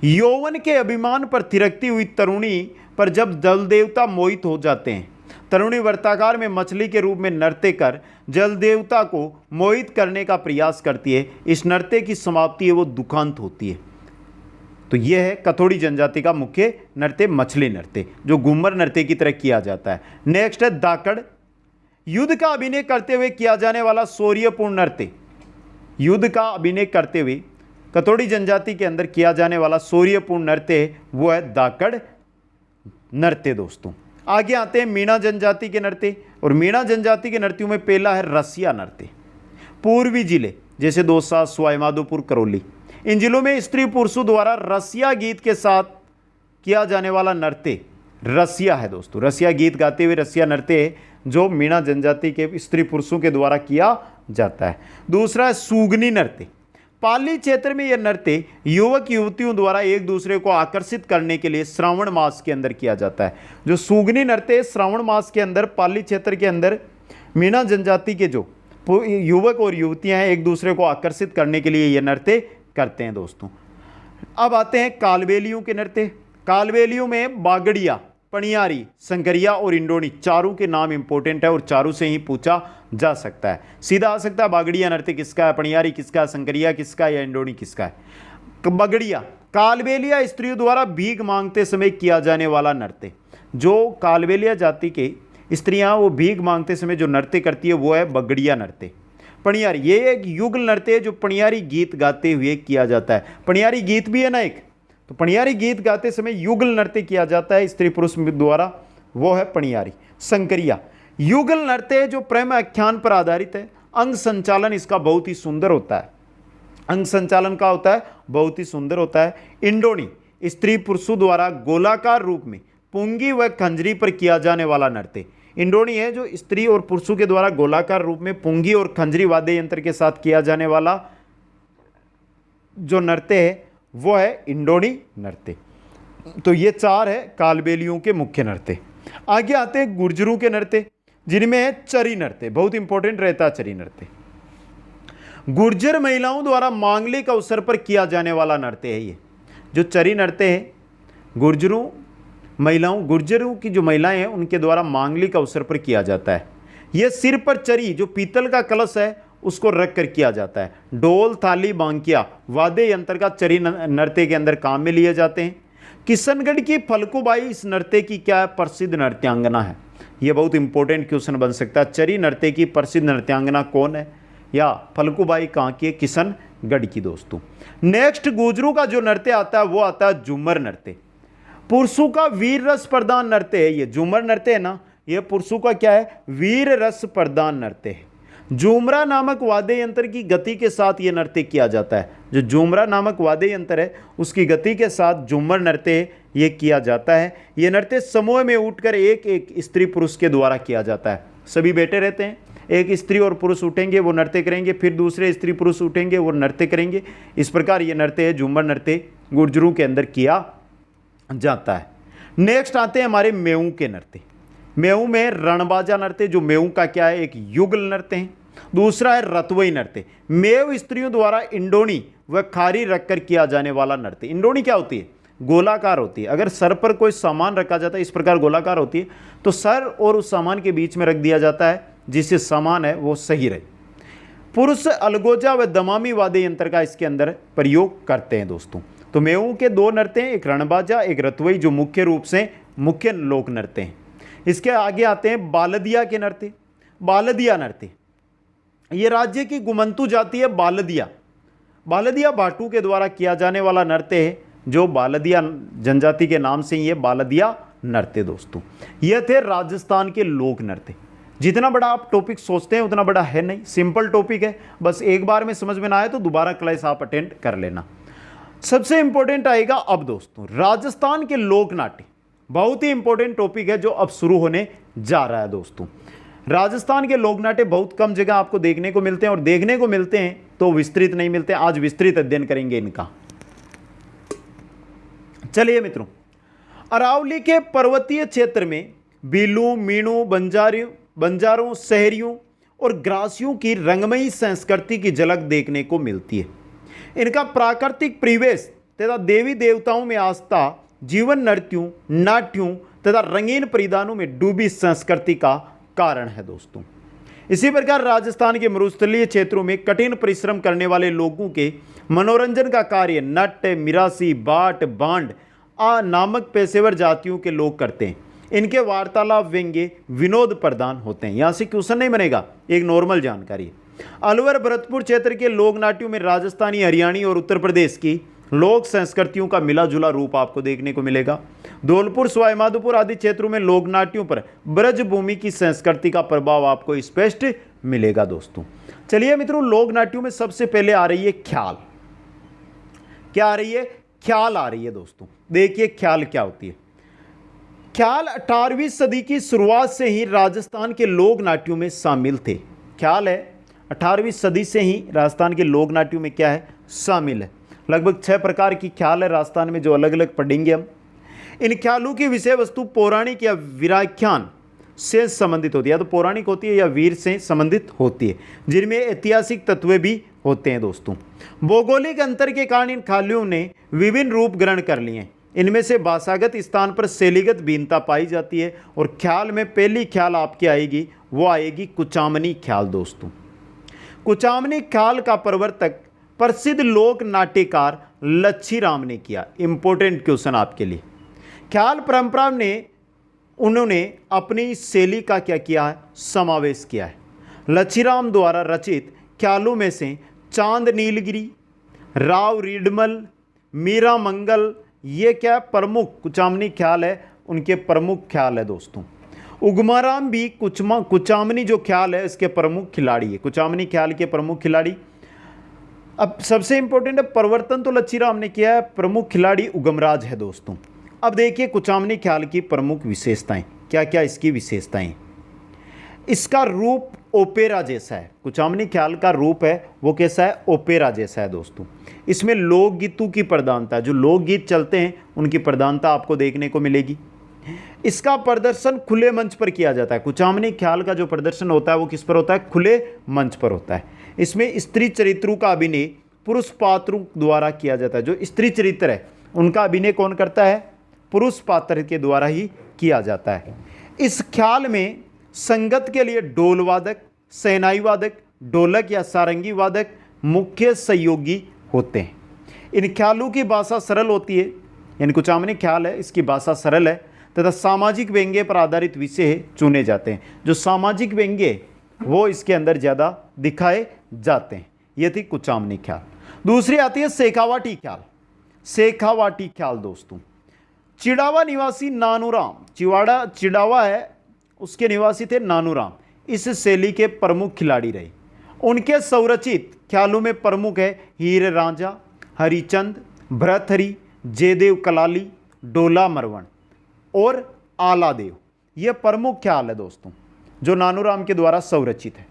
यौवन के अभिमान पर थिरकती हुई तरुणी पर जब जल देवता मोहित हो जाते हैं, तरुणी वर्ताकार में मछली के रूप में नृत्य कर जल देवता को मोहित करने का प्रयास करती है। इस नृत्य की समाप्ति है वो दुखांत होती है। तो यह है कथोड़ी जनजाति का मुख्य नृत्य मछली नृत्य, जो घूमर नृत्य की तरह किया जाता है। नेक्स्ट है दाकड़। युद्ध का अभिनय करते हुए किया जाने वाला शौर्यपूर्ण नृत्य। युद्ध का अभिनय करते हुए कथोड़ी जनजाति के अंदर किया जाने वाला शौर्यपूर्ण नृत्य वो है दाकड़ नृत्य दोस्तों। आगे आते हैं मीणा जनजाति के नृत्य, और मीणा जनजाति के नृत्यों में पहला है रसिया नृत्य। पूर्वी जिले जैसे दौसा, सवाई माधोपुर, करौली, इन जिलों में स्त्री पुरुषों द्वारा रसिया गीत के साथ किया जाने वाला नृत्य रसिया है दोस्तों। रसिया गीत गाते हुए रसिया नृत्य है जो मीणा जनजाति के स्त्री पुरुषों के द्वारा किया जाता है। दूसरा है सूगनी नृत्य। पाली क्षेत्र में यह नृत्य युवक युवतियों द्वारा एक दूसरे को आकर्षित करने के लिए श्रावण मास के अंदर किया जाता है। जो सूगनी नृत्य श्रावण मास के अंदर पाली क्षेत्र के अंदर मीणा जनजाति के जो युवक और युवतियां हैं एक दूसरे को आकर्षित करने के लिए यह नृत्य करते हैं दोस्तों। अब आते हैं कालबेलियों के नृत्य। कालबेलियों में बागड़िया, पणियारी, संकरिया और इंडोनी, चारों के नाम इंपॉर्टेंट है और चारों से ही पूछा जा सकता है। सीधा आ सकता है बागड़िया नृत्य किसका है, पणियारी किसका है, संकरिया किसका है या इंडोनी किसका है। बागड़िया कालबेलिया स्त्रियों द्वारा भीख मांगते समय किया जाने वाला नृत्य। जो कालबेलिया जाति के स्त्रियां वो भीख मांगते समय जो नृत्य करती है वो है बगड़िया नृत्य। पणियारी ये एक युगल नृत्य है जो पणियारी गीत गाते हुए किया जाता है। पणियारी गीत भी है ना एक, तो पणियारी गीत गाते समय युगल नृत्य किया जाता है स्त्री पुरुष द्वारा, वो है पणियारी। संकरिया युगल नृत्य जो प्रेम आख्यान पर आधारित है। अंग संचालन इसका बहुत ही सुंदर होता है। अंग संचालन का होता है बहुत ही सुंदर होता है। इंडोनी स्त्री पुरुषों द्वारा गोलाकार रूप में पुंगी व खंजरी पर किया जाने वाला नृत्य। इंडोनी है जो स्त्री और पुरुषों के द्वारा गोलाकार रूप में पुंगी और खंजरी वाद्य यंत्र के साथ किया जाने वाला जो नृत्य है वो है इंडोनी नृत्य। तो ये चार है कालबेलियों के मुख्य नृत्य। आगे आते हैं गुर्जरों के नृत्य, जिनमें है चरी नृत्य, बहुत इंपॉर्टेंट रहता है चरी नृत्य। गुर्जर महिलाओं द्वारा मांगलिक अवसर पर किया जाने वाला नृत्य है ये जो चरी नृत्य है। गुर्जरों की जो महिलाएं हैं उनके द्वारा मांगलिक अवसर पर किया जाता है। यह सिर पर चरी जो पीतल का कलश है उसको रख कर किया जाता है। ढोल, थाली, बांकिया वाद्य यंत्र का चरी नृत्य के अंदर काम में लिए जाते हैं। किशनगढ़ की फलकूबाई इस नृत्य की क्या प्रसिद्ध नृत्यांगना है। यह बहुत इंपॉर्टेंट क्वेश्चन बन सकता है। चरी नृत्य की प्रसिद्ध नृत्यांगना कौन है, या फलकूबाई कहाँ की है, किशनगढ़ की दोस्तों। नेक्स्ट गुर्जरों का जो नृत्य आता है वो आता है झूमर नृत्य। पुरुषों का वीर रस प्रदान नृत्य है ये झूमर नृत्य है ना, ये पुरुषों का क्या है, वीर रस प्रदान नृत्य है। झूमरा नामक वाद्य यंत्र की गति के साथ ये नृत्य किया जाता है। जो झूमरा नामक वाद्य यंत्र है उसकी गति के साथ झूमर नृत्य ये किया जाता है। ये नृत्य समूह में उठकर एक एक स्त्री पुरुष के द्वारा किया जाता है। सभी बैठे रहते हैं, एक स्त्री और पुरुष उठेंगे वो नृत्य करेंगे, फिर दूसरे स्त्री पुरुष उठेंगे वो नृत्य करेंगे। इस प्रकार ये नृत्य है झूमर नृत्य गुर्जरों के अंदर किया जाता है। नेक्स्ट आते हैं हमारे मेऊ के नृत्य। मेऊ में रणबाजा नृत्य जो मेऊ का क्या है, एक युगल नृत्य है। दूसरा है रतवई नृत्य। मेव स्त्रियों द्वारा इंडोनी व खारी रखकर किया जाने वाला नृत्य। इंडोनी क्या होती है, गोलाकार होती है। अगर सर पर कोई सामान रखा जाता है इस प्रकार गोलाकार होती है, तो सर और उस सामान के बीच में रख दिया जाता है जिससे सामान है वो सही रहे। पुरुष अलगोजा व दमामी वाद्य यंत्र का इसके अंदर प्रयोग करते हैं दोस्तों। तो मेऊ के दो नृत्य हैं, एक रणबाजा एक रतवई, जो मुख्य रूप से मुख्य लोक नृत्य हैं। इसके आगे आते हैं बालदिया के नृत्य। बालदिया नृत्य ये राज्य की गुमंतु जाति है बालदिया। बालदिया भाटू के द्वारा किया जाने वाला नृत्य है जो बालदिया जनजाति के नाम से ये बालदिया नृत्य दोस्तों। ये थे राजस्थान के लोक नृत्य। जितना बड़ा आप टॉपिक सोचते हैं उतना बड़ा है नहीं, सिंपल टॉपिक है, बस एक बार में समझ में ना आए तो दोबारा क्लास आप अटेंड कर लेना। सबसे इंपॉर्टेंट आएगा अब दोस्तों राजस्थान के लोक नाट्य। बहुत ही इंपॉर्टेंट टॉपिक है जो अब शुरू होने जा रहा है दोस्तों। राजस्थान के लोक नाट्य बहुत कम जगह आपको देखने को मिलते हैं, और देखने को मिलते हैं तो विस्तृत नहीं मिलते। आज विस्तृत अध्ययन करेंगे इनका। चलिए मित्रों, अरावली के पर्वतीय क्षेत्र में बीलू, मीणु, बंजारों, शहरियों और ग्रासियों की रंगमयी संस्कृति की झलक देखने को मिलती है। इनका प्राकृतिक परिवेश तथा देवी देवताओं में आस्था, जीवन नृत्यों, नाट्यों तथा रंगीन परिधानों में डूबी संस्कृति का कारण है दोस्तों। इसी प्रकार राजस्थान के मरुस्थलीय क्षेत्रों में कठिन परिश्रम करने वाले लोगों के मनोरंजन का कार्य नट, मिरासी, बाट, बांड नामक पेशेवर जातियों के लोग करते हैं। इनके वार्तालाप, व्यंग्य, विनोद प्रदान होते हैं। यहाँ से क्वेश्चन नहीं बनेगा, एक नॉर्मल जानकारी है। अलवर भरतपुर क्षेत्र के लोक नाट्यों में राजस्थानी, हरियाणी और उत्तर प्रदेश की लोक संस्कृतियों का मिला जुला रूप आपको देखने को मिलेगा। धौलपुर, सवाईमाधोपुर आदि क्षेत्रों में लोक नाट्यों पर ब्रजभूमि की संस्कृति का प्रभाव आपको स्पष्ट मिलेगा दोस्तों। चलिए मित्रों, लोक नाट्यों में सबसे पहले आ रही है ख्याल। क्या आ रही है? ख्याल आ रही है दोस्तों। देखिए ख्याल क्या होती है। ख्याल 18वीं सदी की शुरुआत से ही राजस्थान के लोक नाट्यों में शामिल थे। ख्याल है 18वीं सदी से ही राजस्थान के लोक नाट्यों में क्या है? शामिल है। लगभग 6 प्रकार की ख्याल है राजस्थान में, जो अलग अलग पढ़ेंगे हम। इन ख्यालों की विषय वस्तु पौराणिक या वीराख्यान से संबंधित होती है, या तो पौराणिक होती है या वीर से संबंधित होती है, जिनमें ऐतिहासिक तत्व भी होते हैं दोस्तों। भौगोलिक अंतर के कारण इन ख्यालों ने विभिन्न रूप ग्रहण कर लिए हैं। इनमें से भाषागत स्थान पर शैलीगत भिन्नता पाई जाती है। और ख्याल में पहली ख्याल आपकी आएगी, वो आएगी कुचामनी ख्याल दोस्तों। कुचामनी ख्याल का प्रवर्तक प्रसिद्ध लोक नाट्यकार लच्छीराम ने किया। इंपॉर्टेंट क्वेश्चन आपके लिए। ख्याल परंपरा में उन्होंने अपनी शैली का क्या किया है? समावेश किया है। लच्छीराम द्वारा रचित ख्यालों में से चांद नीलगिरी, राव रीडमल, मीरा मंगल, ये क्या प्रमुख कुचामनी ख्याल है, उनके प्रमुख ख्याल है दोस्तों। उगमाराम भी कुचामनी जो ख्याल है इसके प्रमुख खिलाड़ी है, कुचामनी ख्याल के प्रमुख खिलाड़ी। अब सबसे इंपॉर्टेंट है, प्रवर्तन तो लच्छीराम ने किया है, प्रमुख खिलाड़ी उगमराज है दोस्तों। अब देखिए कुचामनी ख्याल की प्रमुख विशेषताएं, क्या क्या इसकी विशेषताएं। इसका रूप ओपेरा जैसा है। कुचामनी ख्याल का रूप है वो कैसा है? ओपेरा जैसा है दोस्तों। इसमें लोकगीतों की प्रधानता, जो लोकगीत चलते हैं उनकी प्रधानता आपको देखने को मिलेगी। इसका प्रदर्शन खुले मंच पर किया जाता है। कुचामनी ख्याल का जो प्रदर्शन होता है वो किस पर होता है? खुले मंच पर होता है। इसमें स्त्री चरित्रों का अभिनय पुरुष पात्रों द्वारा किया जाता है। जो स्त्री चरित्र है उनका अभिनय कौन करता है? पुरुष पात्र के द्वारा ही किया जाता है। इस ख्याल में संगत के लिए ढोल वादक, शहनाई वादक, ढोलक या सारंगी वादक मुख्य सहयोगी होते हैं। इन ख्यालों की भाषा सरल होती है, यानी कुचामनी ख्याल है इसकी भाषा सरल है, तथा सामाजिक व्यंग्य पर आधारित विषय चुने जाते हैं। जो सामाजिक व्यंग्य वो इसके अंदर ज़्यादा दिखाए जाते हैं। ये थी कुचामनी ख्याल। दूसरी आती है शेखावाटी ख्याल। शेखावाटी ख्याल दोस्तों, चिड़ावा निवासी नानूराम, चिड़ावा है उसके निवासी थे नानूराम, इस शैली के प्रमुख खिलाड़ी रहे। उनके संरचित ख्यालों में प्रमुख है हीर रांझा, हरिचंद, भरतहरि, जयदेव कलाली, डोला मरवण और आलादेव। ये प्रमुख ख्याल है दोस्तों जो नानूराम के द्वारा संरचित है।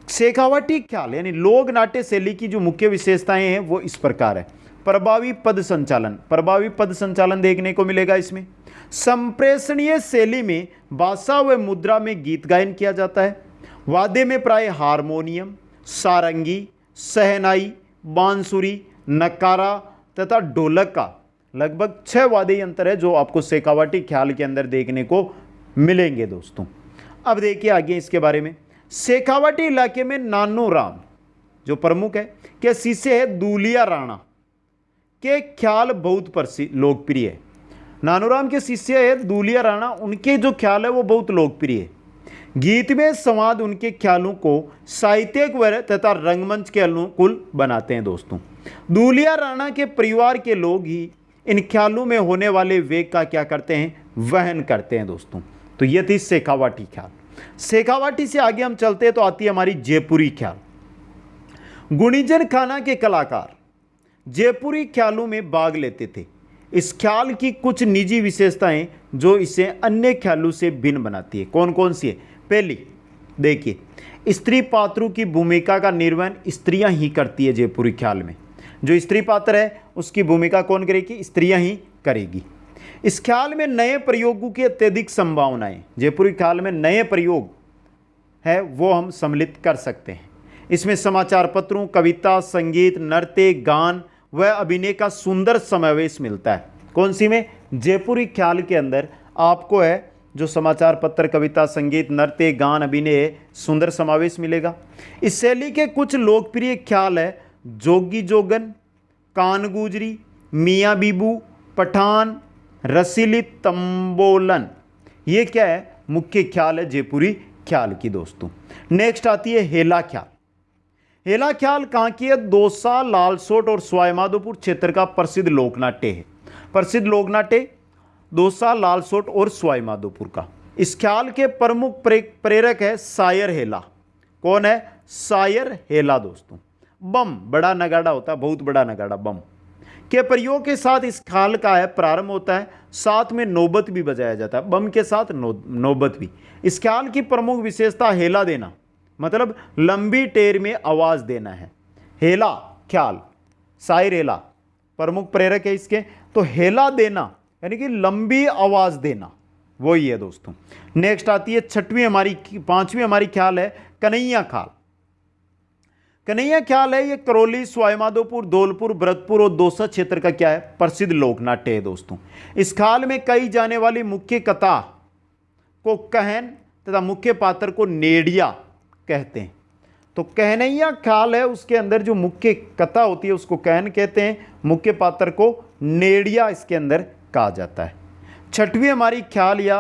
शेखावाटी ख्याल यानी लोक नाट्य शैली की जो मुख्य विशेषताएं हैं वो इस प्रकार है। प्रभावी पद संचालन देखने को मिलेगा इसमें। संप्रेषणीय शैली में भाषा व मुद्रा में गीत गायन किया जाता है। वाद्य में प्राय हारमोनियम, सारंगी, शहनाई, बांसुरी, नकारा तथा ढोलक का लगभग 6 वाद्य यंत्र है जो आपको शेखावाटी ख्याल के अंदर देखने को मिलेंगे दोस्तों। अब देखिए आगे इसके बारे में। शेखावाटी इलाके में नानूराम जो प्रमुख है के शिष्य है दूलिया राणा के ख्याल बहुत प्रसिद्ध लोकप्रिय है। नानूराम के शिष्य है दूलिया राणा, उनके जो ख्याल है वो बहुत लोकप्रिय है। गीत में संवाद उनके ख्यालों को साहित्यिक व तथा रंगमंच के अनुकूल बनाते हैं दोस्तों। दूलिया राणा के परिवार के लोग ही इन ख्यालों में होने वाले वेग का क्या करते हैं? वहन करते हैं दोस्तों। तो ये थी शेखावाटी ख्याल। शेखावाटी से आगे हम चलते हैं तो आती है हमारी जयपुरी ख्याल। गुणीजन खाना के कलाकार जयपुरी ख्यालों में भाग लेते थे। इस ख्याल की कुछ निजी विशेषताएं जो इसे अन्य ख्यालों से भिन्न बनाती है। कौन कौन सी है? पहली देखिए, स्त्री पात्रों की भूमिका का निर्वहन स्त्रियां ही करती है। जयपुरी ख्याल में जो स्त्री पात्र है उसकी भूमिका कौन करेगी? स्त्रियां ही करेगी। इस ख्याल में नए प्रयोगों की अत्यधिक संभावनाएं, जयपुरी ख्याल में नए प्रयोग है वो हम सम्मिलित कर सकते हैं। इसमें समाचार पत्रों, कविता, संगीत, नृत्य, गान व अभिनय का सुंदर समावेश मिलता है। कौन सी में? जयपुरी ख्याल के अंदर आपको है जो समाचार पत्र, कविता, संगीत, नृत्य, गान, अभिनय सुंदर समावेश मिलेगा। इस शैली के कुछ लोकप्रिय ख्याल है जोगी जोगन, कान गुजरी, मियाँ बीबू, पठान, रसीली तंबोलन। ये क्या है? मुख्य ख्याल है जयपुरी ख्याल की दोस्तों। नेक्स्ट आती है हेला ख्याल। हेला ख्याल कहाँ की है? दौसा, लालसोट और सवाईमाधोपुर क्षेत्र का प्रसिद्ध लोकनाट्य है। प्रसिद्ध लोकनाट्य दौसा, लालसोट और सवाईमाधोपुर का। इस ख्याल के प्रमुख प्रेरक है शायर हेला। कौन है? शायर हेला दोस्तों। बम, बड़ा नगाड़ा होता है, बहुत बड़ा नगाड़ा, बम के प्रयोग के साथ इस ख्याल का है प्रारंभ होता है। साथ में नौबत भी बजाया जाता है, बम के साथ नौबत भी। इस ख्याल की प्रमुख विशेषता हेला देना, मतलब लंबी टेर में आवाज देना है। हेला ख्याल, शायर हेला प्रमुख प्रेरक है इसके। तो हेला देना यानी कि लंबी आवाज देना, वही है दोस्तों। नेक्स्ट आती है पांचवी हमारी ख्याल है कन्हैया ख्याल। कन्हैया ख्याल है ये करौली, सवाईमाधोपुर, धौलपुर, भरतपुर और दौसा क्षेत्र का क्या है? प्रसिद्ध लोकनाट्य है दोस्तों। इस ख्याल में कही जाने वाली मुख्य कथा को कहन तथा मुख्य पात्र को नेड़िया कहते हैं। तो कन्हैया ख्याल है उसके अंदर जो मुख्य कथा होती है उसको कहन कहते हैं, मुख्य पात्र को नेड़िया इसके अंदर कहा जाता है। छठवीं हमारी ख्याल या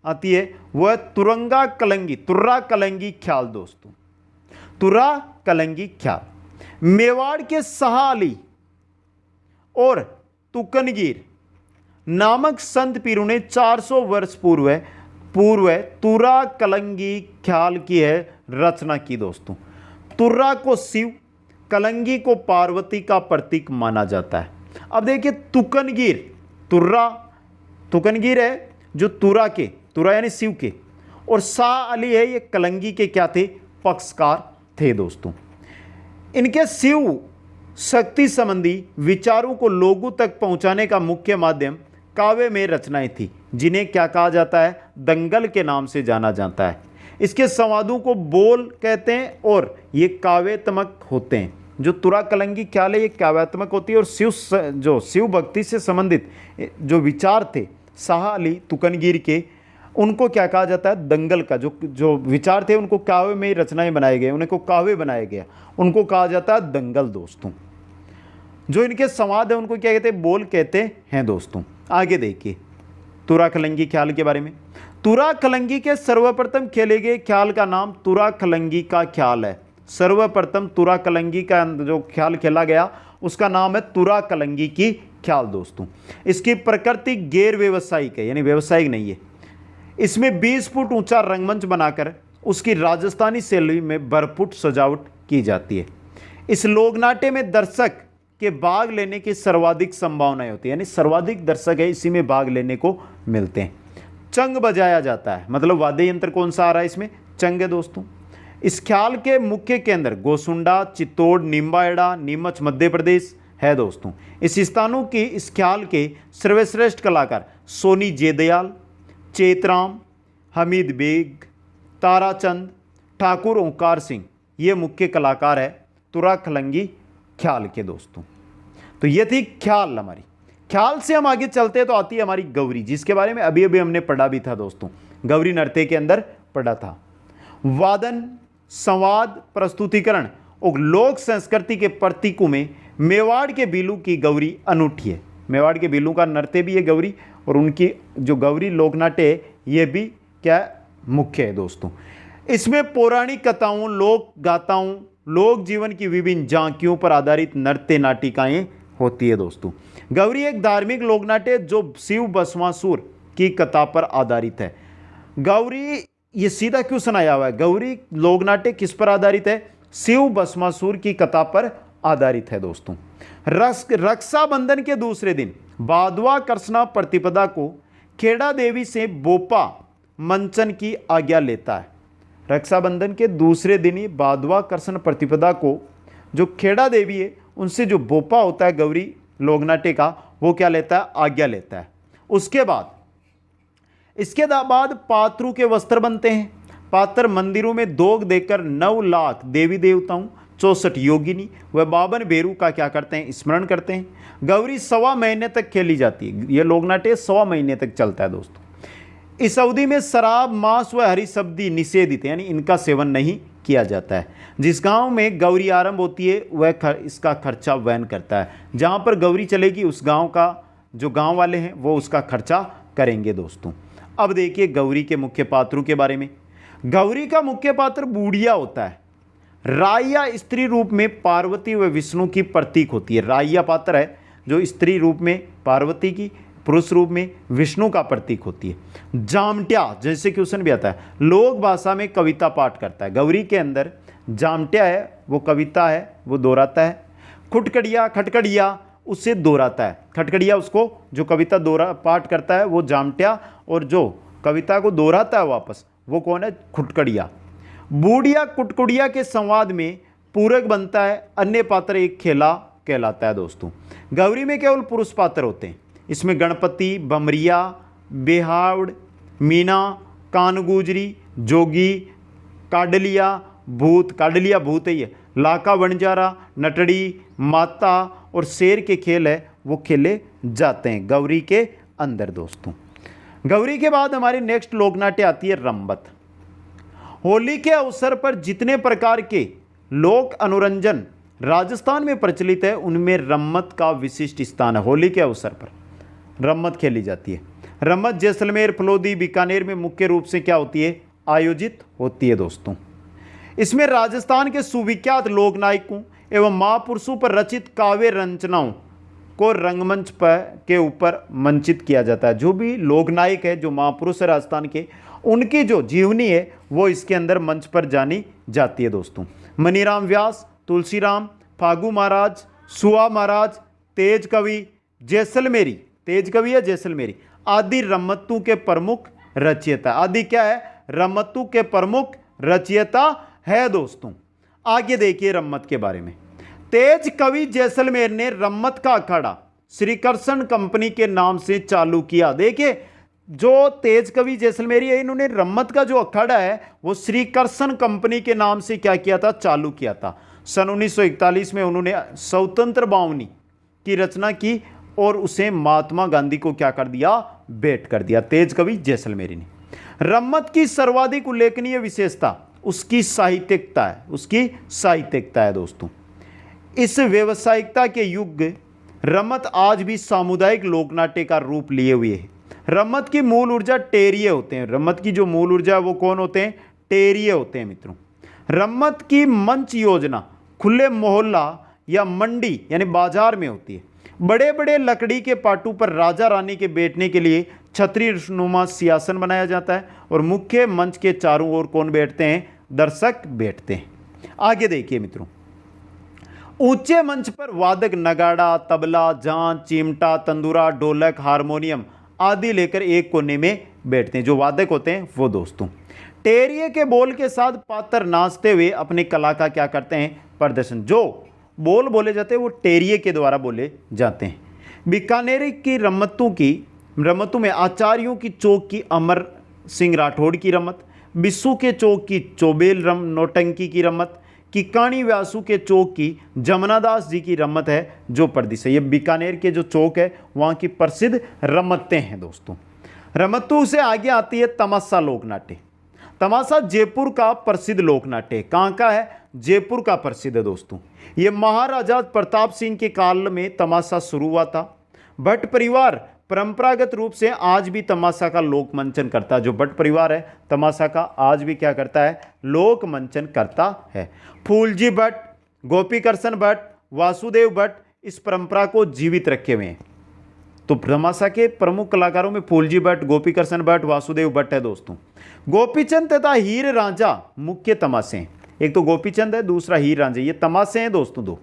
आती है वह तुरंगा कलंगी, तुर्रा कलंगी ख्याल दोस्तों। तुर्रा कलंगी ख्याल मेवाड़ के शाह अली और तुकनगीर नामक संत पीरों ने 400 वर्ष पूर्व तुर्रा कलंगी ख्याल की है रचना की दोस्तों। तुर्रा को शिव, कलंगी को पार्वती का प्रतीक माना जाता है। अब देखिए तुकनगीर, तुकनगीर है जो तुरा यानी शिव के, और शाह अली है ये कलंगी के क्या थे? पक्षकार थे दोस्तों। इनके शिव शक्ति संबंधी विचारों को लोगों तक पहुंचाने का मुख्य माध्यम काव्य में रचनाएं थी, जिन्हें क्या कहा जाता है? दंगल के नाम से जाना जाता है। इसके संवादों को बोल कहते हैं और ये काव्यात्मक होते हैं। जो तुरा कलंगी ख्याल है ये काव्यात्मक होती है, और शिव भक्ति से संबंधित जो विचार थे शाह अली तुकनगीर के, उनको क्या कहा जाता है? दंगल का जो विचार थे उनको काव्य में रचनाएं बनाए गए, उनको काव्य बनाया गया, उनको कहा जाता है दंगल दोस्तों। जो इनके संवाद है उनको क्या कहते हैं? बोल कहते हैं दोस्तों। आगे देखिए तुरा कलंगी ख्याल के बारे में। तुरा कलंगी के सर्वप्रथम खेले गए ख्याल का नाम तुरा कलंगी का ख्याल है। सर्वप्रथम तुरा कलंगी का जो ख्याल खेला गया उसका नाम है तुरा कलंगी की ख्याल दोस्तों। इसकी प्रकृति गैर व्यवसायिक है, यानी व्यवसायिक नहीं है। इसमें 20 फुट ऊंचा रंगमंच बनाकर उसकी राजस्थानी शैली में भरपूर सजावट की जाती है। इस लोकनाट्य में दर्शक के भाग लेने की सर्वाधिक संभावनाएं होती है, यानी सर्वाधिक दर्शक है इसी में भाग लेने को मिलते हैं। चंग बजाया जाता है, मतलब वाद्य यंत्र कौन सा आ रहा है इसमें? चंग है दोस्तों। इस ख्याल के मुख्य केंद्र गोसुंडा, चित्तौड़, निम्बाहेड़ा, नीमच मध्य प्रदेश है दोस्तों। इस स्थानों की इस ख्याल के सर्वश्रेष्ठ कलाकार सोनी जयदयाल, चेतराम, हमीद बेग, ताराचंद, ठाकुर ओंकार सिंह, ये मुख्य कलाकार है तुरा कलंगी ख्याल के दोस्तों। तो ये थी ख्याल हमारी। ख्याल से हम आगे चलते हैं तो आती है हमारी गौरी, जिसके बारे में अभी अभी हमने पढ़ा भी था दोस्तों। गौरी नृत्य के अंदर पढ़ा था। वादन, संवाद, प्रस्तुतिकरण और लोक संस्कृति के प्रतीकों में मेवाड़ के बीलू की गौरी अनूठी है। मेवाड़ के बीलू का नृत्य भी है गौरी, और उनकी जो गौरी लोकनाट्य है ये भी क्या मुख्य है दोस्तों। इसमें पौराणिक कथाओं, लोक गाथाओं, लोक जीवन की विभिन्न झांकियों पर आधारित नृत्य नाटिकाएं होती है दोस्तों। गौरी एक धार्मिक लोकनाट्य जो शिव भस्मासुर की कथा पर आधारित है। गौरी ये सीधा क्यों सुनाया हुआ है? गौरी लोकनाट्य किस पर आधारित है? शिव भस्मासुर की कथा पर आधारित है दोस्तों। रक्षाबंधन के दूसरे दिन बाधवा कृष्णा प्रतिपदा को खेड़ा देवी से बोपा मंचन की आज्ञा लेता है। रक्षाबंधन के दूसरे दिन ही बाधवा कृष्ण प्रतिपदा को जो खेड़ा देवी है उनसे जो बोपा होता है गौरी लोकनाट्य का, वो क्या लेता है, आज्ञा लेता है। इसके बाद पात्रों के वस्त्र बनते हैं। पात्र मंदिरों में दोग देकर 9 लाख देवी देवताओं, 64 योगिनी व 52 बेरू का क्या करते हैं, स्मरण करते हैं। गौरी 1.25 महीने तक खेली जाती है। यह लोकनाट्य 1.25 महीने तक चलता है दोस्तों। इस अवधि में शराब, मांस व हरी सब्जी निषेधित है, यानी इनका सेवन नहीं किया जाता है। जिस गांव में गौरी आरंभ होती है वह इसका खर्चा वहन करता है। जहां पर गौरी चलेगी उस गांव का जो गांव वाले हैं वो उसका खर्चा करेंगे दोस्तों। अब देखिए गौरी के मुख्य पात्रों के बारे में। गौरी का मुख्य पात्र बूढ़िया होता है। राया स्त्री रूप में पार्वती व विष्णु की प्रतीक होती है। राया पात्र है जो स्त्री रूप में पार्वती की, पुरुष रूप में विष्णु का प्रतीक होती है। जामट्या जैसे क्वेश्चन भी आता है, लोक भाषा में कविता पाठ करता है। गौरी के अंदर जामट्या है वो कविता है, वो दोहराता है। खटकड़िया उससे दोहराता है। खटकड़िया उसको जो कविता पाठ करता है वो जामट्या, और जो कविता को दोहराता है वापस वो कौन है, खुटकड़िया। बूढ़िया कुटकुड़िया के संवाद में पूरक बनता है। अन्य पात्र एक खेला कहलाता है दोस्तों। गौरी में केवल पुरुष पात्र होते हैं। इसमें गणपति, बमरिया, बेहावड़, मीना, कानगुजरी, जोगी, काडलिया भूत है ये, लाका वनजारा, नटड़ी, माता और शेर के खेल है वो खेले जाते हैं गौरी के अंदर दोस्तों। गौरी के बाद हमारी नेक्स्ट लोकनाट्य आती है रम्मत। होली के अवसर पर जितने प्रकार के लोक अनुरंजन राजस्थान में प्रचलित है उनमें रम्मत का विशिष्ट स्थान है। होली के अवसर पर रम्मत खेली जाती है। रम्मत जैसलमेर, फलोदी, बीकानेर में मुख्य रूप से क्या होती है, आयोजित होती है दोस्तों। इसमें राजस्थान के सुविख्यात लोकनायकों एवं महापुरुषों पर रचित काव्य रचनाओं को रंगमंच पर के ऊपर मंचित किया जाता है। जो भी लोकनायक है, जो महापुरुष है राजस्थान के, उनकी जो जीवनी है वो इसके अंदर मंच पर जानी जाती है दोस्तों। मनीराम व्यास, तुलसीराम, फागू महाराज, सुआ महाराज, तेज कवि है जैसलमेरी आदि रम्मत्तू के प्रमुख रचयिता। आदि क्या है, रम्मत्तू के प्रमुख रचयिता है दोस्तों। आगे देखिए रम्मत के बारे में। तेज कवि जैसलमेर ने रम्मत का अखाड़ा श्री कृष्ण कंपनी के नाम से चालू किया। देखिए जो तेज कवि जैसलमेरी है, इन्होंने रम्मत का जो अखाड़ा है वो श्री कृष्ण कंपनी के नाम से क्या किया था, चालू किया था। सन 1941 में उन्होंने स्वतंत्र बावनी की रचना की और उसे महात्मा गांधी को क्या कर दिया, भेंट कर दिया तेज कवि जैसलमेरी ने। रम्मत की सर्वाधिक उल्लेखनीय विशेषता उसकी साहित्यिकता है दोस्तों। इस व्यावसायिकता के युग रम्मत आज भी सामुदायिक लोकनाट्य का रूप लिए हुए है। रम्मत की मूल ऊर्जा टेरिये होते हैं। रम्मत की जो मूल ऊर्जा है वो कौन होते हैं, टेरिये होते हैं मित्रों। रम्मत की मंच योजना खुले मोहल्ला या मंडी यानी बाजार में होती है। बड़े बड़े लकड़ी के पाटू पर राजा रानी के बैठने के लिए छतरी नुमा सिंहासन बनाया जाता है और मुख्य मंच के चारों ओर कौन बैठते हैं, दर्शक बैठते हैं। आगे देखिए मित्रों, ऊंचे मंच पर वादक नगाड़ा, तबला, जांच, चिमटा, तंदूरा, ढोलक, हारमोनियम आदि लेकर एक कोने में बैठते हैं। जो वादक होते हैं वो दोस्तों टेरिये के बोल के साथ पात्र नाचते हुए अपनी कला का क्या करते हैं, प्रदर्शन। जो बोल बोले जाते हैं वो टेरिये के द्वारा बोले जाते हैं। बीकानेर की रम्मतों में आचार्यों की चौक की अमर सिंह राठौड़ की रम्मत, बिस्सू के चौक की चौबेल नौटंकी की रम्मत, किकाणी व्यासू के चौक की जमनादास जी की रम्मत है जो प्रसिद्ध है। ये बीकानेर के जो चौक है वहाँ की प्रसिद्ध रम्मतें हैं दोस्तों। रम्मतों से आगे आती है तमाशा लोकनाट्य। तमाशा जयपुर का प्रसिद्ध लोकनाट्य। कहाँ का है, जयपुर का प्रसिद्ध है दोस्तों। ये महाराजा प्रताप सिंह के काल में तमाशा शुरू हुआ था। भट्ट परिवार परंपरागत रूप से आज भी तमाशा का लोक मंचन करता है। जो भट्ट परिवार है तमाशा का आज भी क्या करता है, लोक मंचन करता है। फूलजी भट्ट, गोपीकृष्ण भट्ट, वासुदेव भट्ट इस परंपरा को जीवित रखे हुए हैं। तो तमाशा के प्रमुख कलाकारों में फूलजी भट्ट, गोपीकृष्ण भट्ट, वासुदेव भट्ट है दोस्तों। गोपीचंद तथा हीर रांझा मुख्य तमाशे हैं। एक तो गोपीचंद है, दूसरा हीर रांझा, ये तमाशे हैं दोस्तों दो।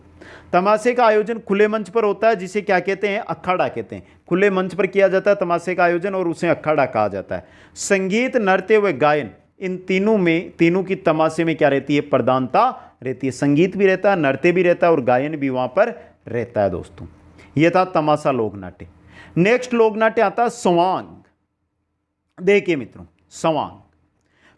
तमाशे का आयोजन खुले मंच पर होता है, जिसे क्या कहते हैं, अखाड़ा कहते हैं। खुले मंच पर किया जाता है तमाशे का आयोजन और उसे अखाड़ा कहा जाता है। संगीत, नृत्य व गायन, इन तीनों की तमाशे में क्या रहती है, प्रधानता रहती है। संगीत भी रहता है, नृत्य भी रहता है और गायन भी वहां पर रहता है दोस्तों। यह था तमाशा लोक नाट्य। नेक्स्ट लोक नाट्य आता है स्वांग। देखिए मित्रों, स्वांग,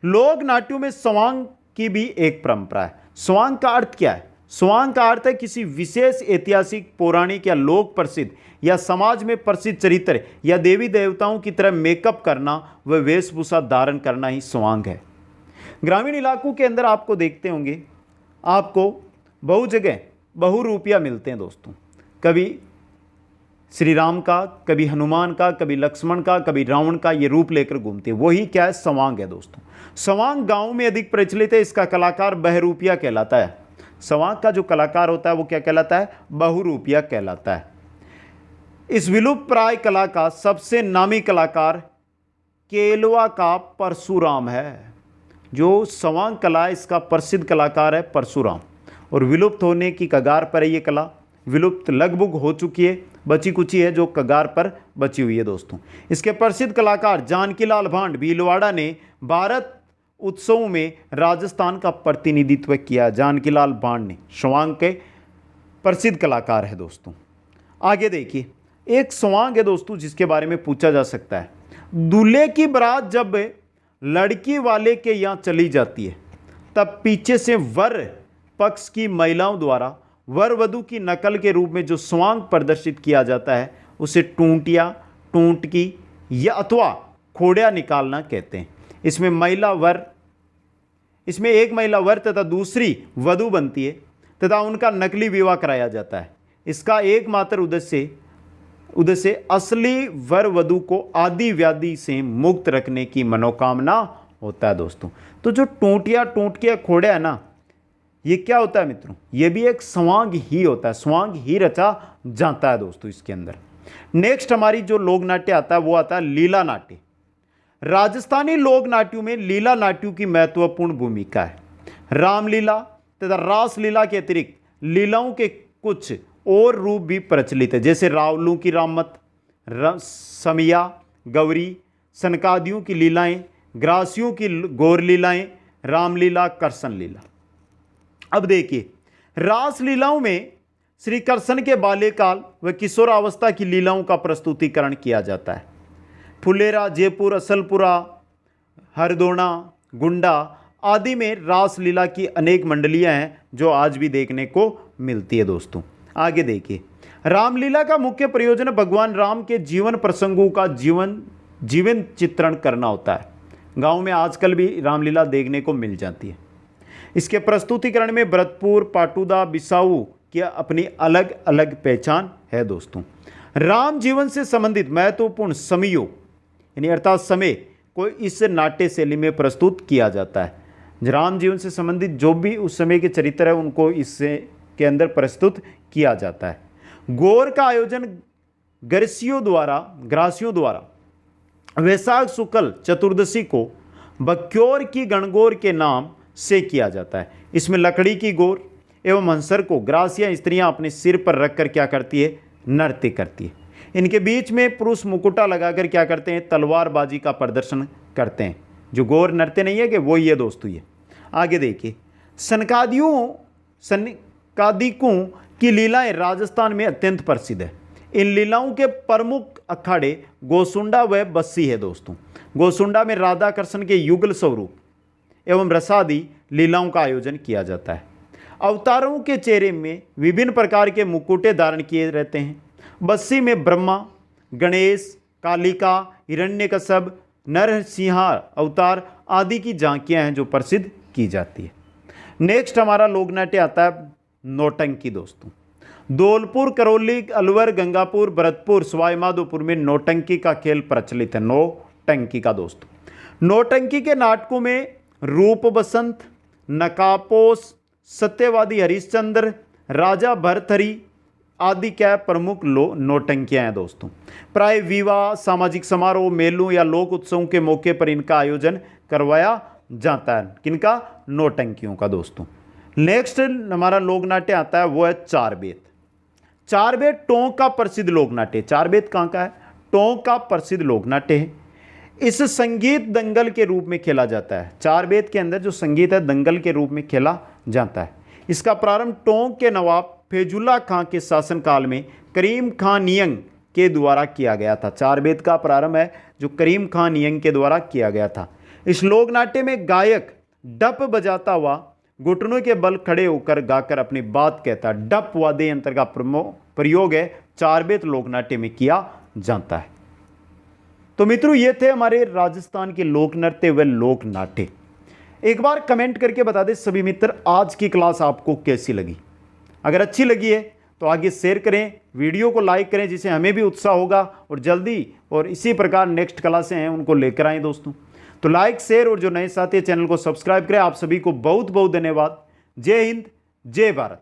लोक नाट्यों में स्वांग की भी एक परंपरा है। स्वांग का अर्थ क्या है? स्वांग का अर्थ है किसी विशेष ऐतिहासिक, पौराणिक या लोक प्रसिद्ध या समाज में प्रसिद्ध चरित्र या देवी देवताओं की तरह मेकअप करना व वेशभूषा धारण करना ही स्वांग है। ग्रामीण इलाकों के अंदर आपको देखते होंगे, आपको बहु जगह बहुरूपिया मिलते हैं दोस्तों। कभी श्री राम का, कभी हनुमान का, कभी लक्ष्मण का, कभी रावण का, ये रूप लेकर घूमते हैं। वही क्या है, स्वांग है दोस्तों। स्वांग गांव में अधिक प्रचलित है। इसका कलाकार बहुरूपिया कहलाता है। स्वांग का जो कलाकार होता है वो क्या कहलाता है, बहुरूपिया कहलाता है। इस विलुप्त प्राय कला का सबसे नामी कलाकार केलवा का परशुराम है। जो स्वांग कला है, इसका प्रसिद्ध कलाकार है परशुराम, और विलुप्त होने की कगार पर है ये कला। विलुप्त लगभग हो चुकी है, बची कुची है जो कगार पर बची हुई है दोस्तों। इसके प्रसिद्ध कलाकार जानकीलाल भांड भीलवाड़ा ने भारत उत्सवों में राजस्थान का प्रतिनिधित्व किया। जानकीलाल भांड ने स्वांग के प्रसिद्ध कलाकार है दोस्तों। आगे देखिए, एक स्वांग है दोस्तों जिसके बारे में पूछा जा सकता है। दूल्हे की बारात जब लड़की वाले के यहाँ चली जाती है, तब पीछे से वर पक्ष की महिलाओं द्वारा वर वधु की नकल के रूप में जो स्वांग प्रदर्शित किया जाता है, उसे टूंटिया, टूंटकी या अथवा खोड़िया निकालना कहते हैं। इसमें एक महिला वर तथा दूसरी वधु बनती है तथा उनका नकली विवाह कराया जाता है। इसका एकमात्र उद्देश्य असली वर वधु को आदि व्याधि से मुक्त रखने की मनोकामना होता है दोस्तों। तो जो टूंटिया, टूंटकिया, खोड़िया है ना, ये क्या होता है मित्रों, ये भी एक स्वांग ही होता है। स्वांग ही रचा जाता है दोस्तों इसके अंदर। नेक्स्ट हमारी जो लोक नाट्य आता है वो आता है लीला नाट्य। राजस्थानी लोक नाट्यों में लीला नाट्यों की महत्वपूर्ण भूमिका है। रामलीला तथा रासलीला के अतिरिक्त लीलाओं के कुछ और रूप भी प्रचलित है, जैसे रावलू की राममत, समिया, गौरी, सनकादियों की लीलाएं, ग्रासियों की गौर लीलाएं, रामलीला, कृष्ण लीला। अब देखिए, रास लीलाओं में श्री कृष्ण के बाल्यकाल व किशोरावस्था की लीलाओं का प्रस्तुतिकरण किया जाता है। फुलेरा, जयपुर, असलपुरा, हरदोना, गुंडा आदि में रास लीला की अनेक मंडलियां हैं जो आज भी देखने को मिलती है दोस्तों। आगे देखिए, रामलीला का मुख्य प्रयोजन भगवान राम के जीवन प्रसंगों का जीवन चित्रण करना होता है। गांव में आजकल भी रामलीला देखने को मिल जाती है। इसके प्रस्तुतिकरण में भरतपुर, पाटुदा, बिसाऊ की अपनी अलग अलग पहचान है दोस्तों। राम जीवन से संबंधित महत्वपूर्ण समयों यानी अर्थात समय को इस नाट्य शैली में प्रस्तुत किया जाता है। राम जीवन से संबंधित जो भी उस समय के चरित्र है उनको इससे के अंदर प्रस्तुत किया जाता है। गौर का आयोजन ग्रासियों द्वारा वैशाख शुक्ल चतुर्दशी को बक्योर की गणगौर के नाम से किया जाता है। इसमें लकड़ी की गौर एवं हंसर को ग्रासिया स्त्रियां अपने सिर पर रखकर क्या करती है, नृत्य करती है। इनके बीच में पुरुष मुकुटा लगाकर क्या करते हैं, तलवारबाजी का प्रदर्शन करते हैं। जो गौर नृत्य नहीं है कि वो ये दोस्तों ये। आगे देखिए, सनकादिकों की लीलाएं राजस्थान में अत्यंत प्रसिद्ध है। इन लीलाओं के प्रमुख अखाड़े गोसुंडा व बस्सी है दोस्तों। गोसुंडा में राधा कृष्ण के युगल स्वरूप एवं रसादी लीलाओं का आयोजन किया जाता है। अवतारों के चेहरे में विभिन्न प्रकार के मुकुटे धारण किए रहते हैं। बस्सी में ब्रह्मा, गणेश, कालिका, हिरण्यकश्यप, नरसिंह अवतार आदि की झांकियां हैं जो प्रसिद्ध की जाती है। नेक्स्ट हमारा लोक नाट्य आता है नौटंकी दोस्तों। धौलपुर, करौली, अलवर, गंगापुर, भरतपुर, सवाई माधोपुर में नौटंकी का खेल प्रचलित है। नौटंकी का दोस्तों, नौटंकी के नाटकों में रूप बसंत, नकापोस, सत्यवादी हरिश्चंद्र, राजा भरथरी आदि क्या प्रमुख नौटंकियां हैं दोस्तों। प्राय विवाह, सामाजिक समारोह, मेलों या लोक उत्सवों के मौके पर इनका आयोजन करवाया जाता है। किनका, नौटंकियों का दोस्तों। नेक्स्ट हमारा लोक नाट्य आता है वो है चार बेत। चार बेत टोंक का प्रसिद्ध लोक नाट्य। चार बेत कहाँ का है? टोंक का प्रसिद्ध लोक नाट्य है। इस संगीत दंगल के रूप में खेला जाता है। चार बेत के अंदर जो संगीत है दंगल के रूप में खेला जाता है। इसका प्रारंभ टोंक के नवाब फैजुल्ला खां के शासनकाल में करीम खां नियंग के द्वारा किया गया था। चार बेत का प्रारंभ है जो करीम खां नियंग के द्वारा किया गया था। इस लोक नाट्य में गायक डप बजाता हुआ घुटनों के बल खड़े होकर गाकर अपनी बात कहता है। डप वाद्य यंत्र का प्रयोग है चार बेत लोक नाट्य में किया जाता है। तो मित्रों ये थे हमारे राजस्थान के लोक नृत्य व लोक नाट्य। एक बार कमेंट करके बता दें सभी मित्र आज की क्लास आपको कैसी लगी। अगर अच्छी लगी है तो आगे शेयर करें, वीडियो को लाइक करें जिससे हमें भी उत्साह होगा और जल्दी और इसी प्रकार नेक्स्ट क्लासें हैं उनको लेकर आएँ दोस्तों। तो लाइक शेयर और जो नए साथी चैनल को सब्सक्राइब करें। आप सभी को बहुत बहुत धन्यवाद। जय हिंद, जय भारत।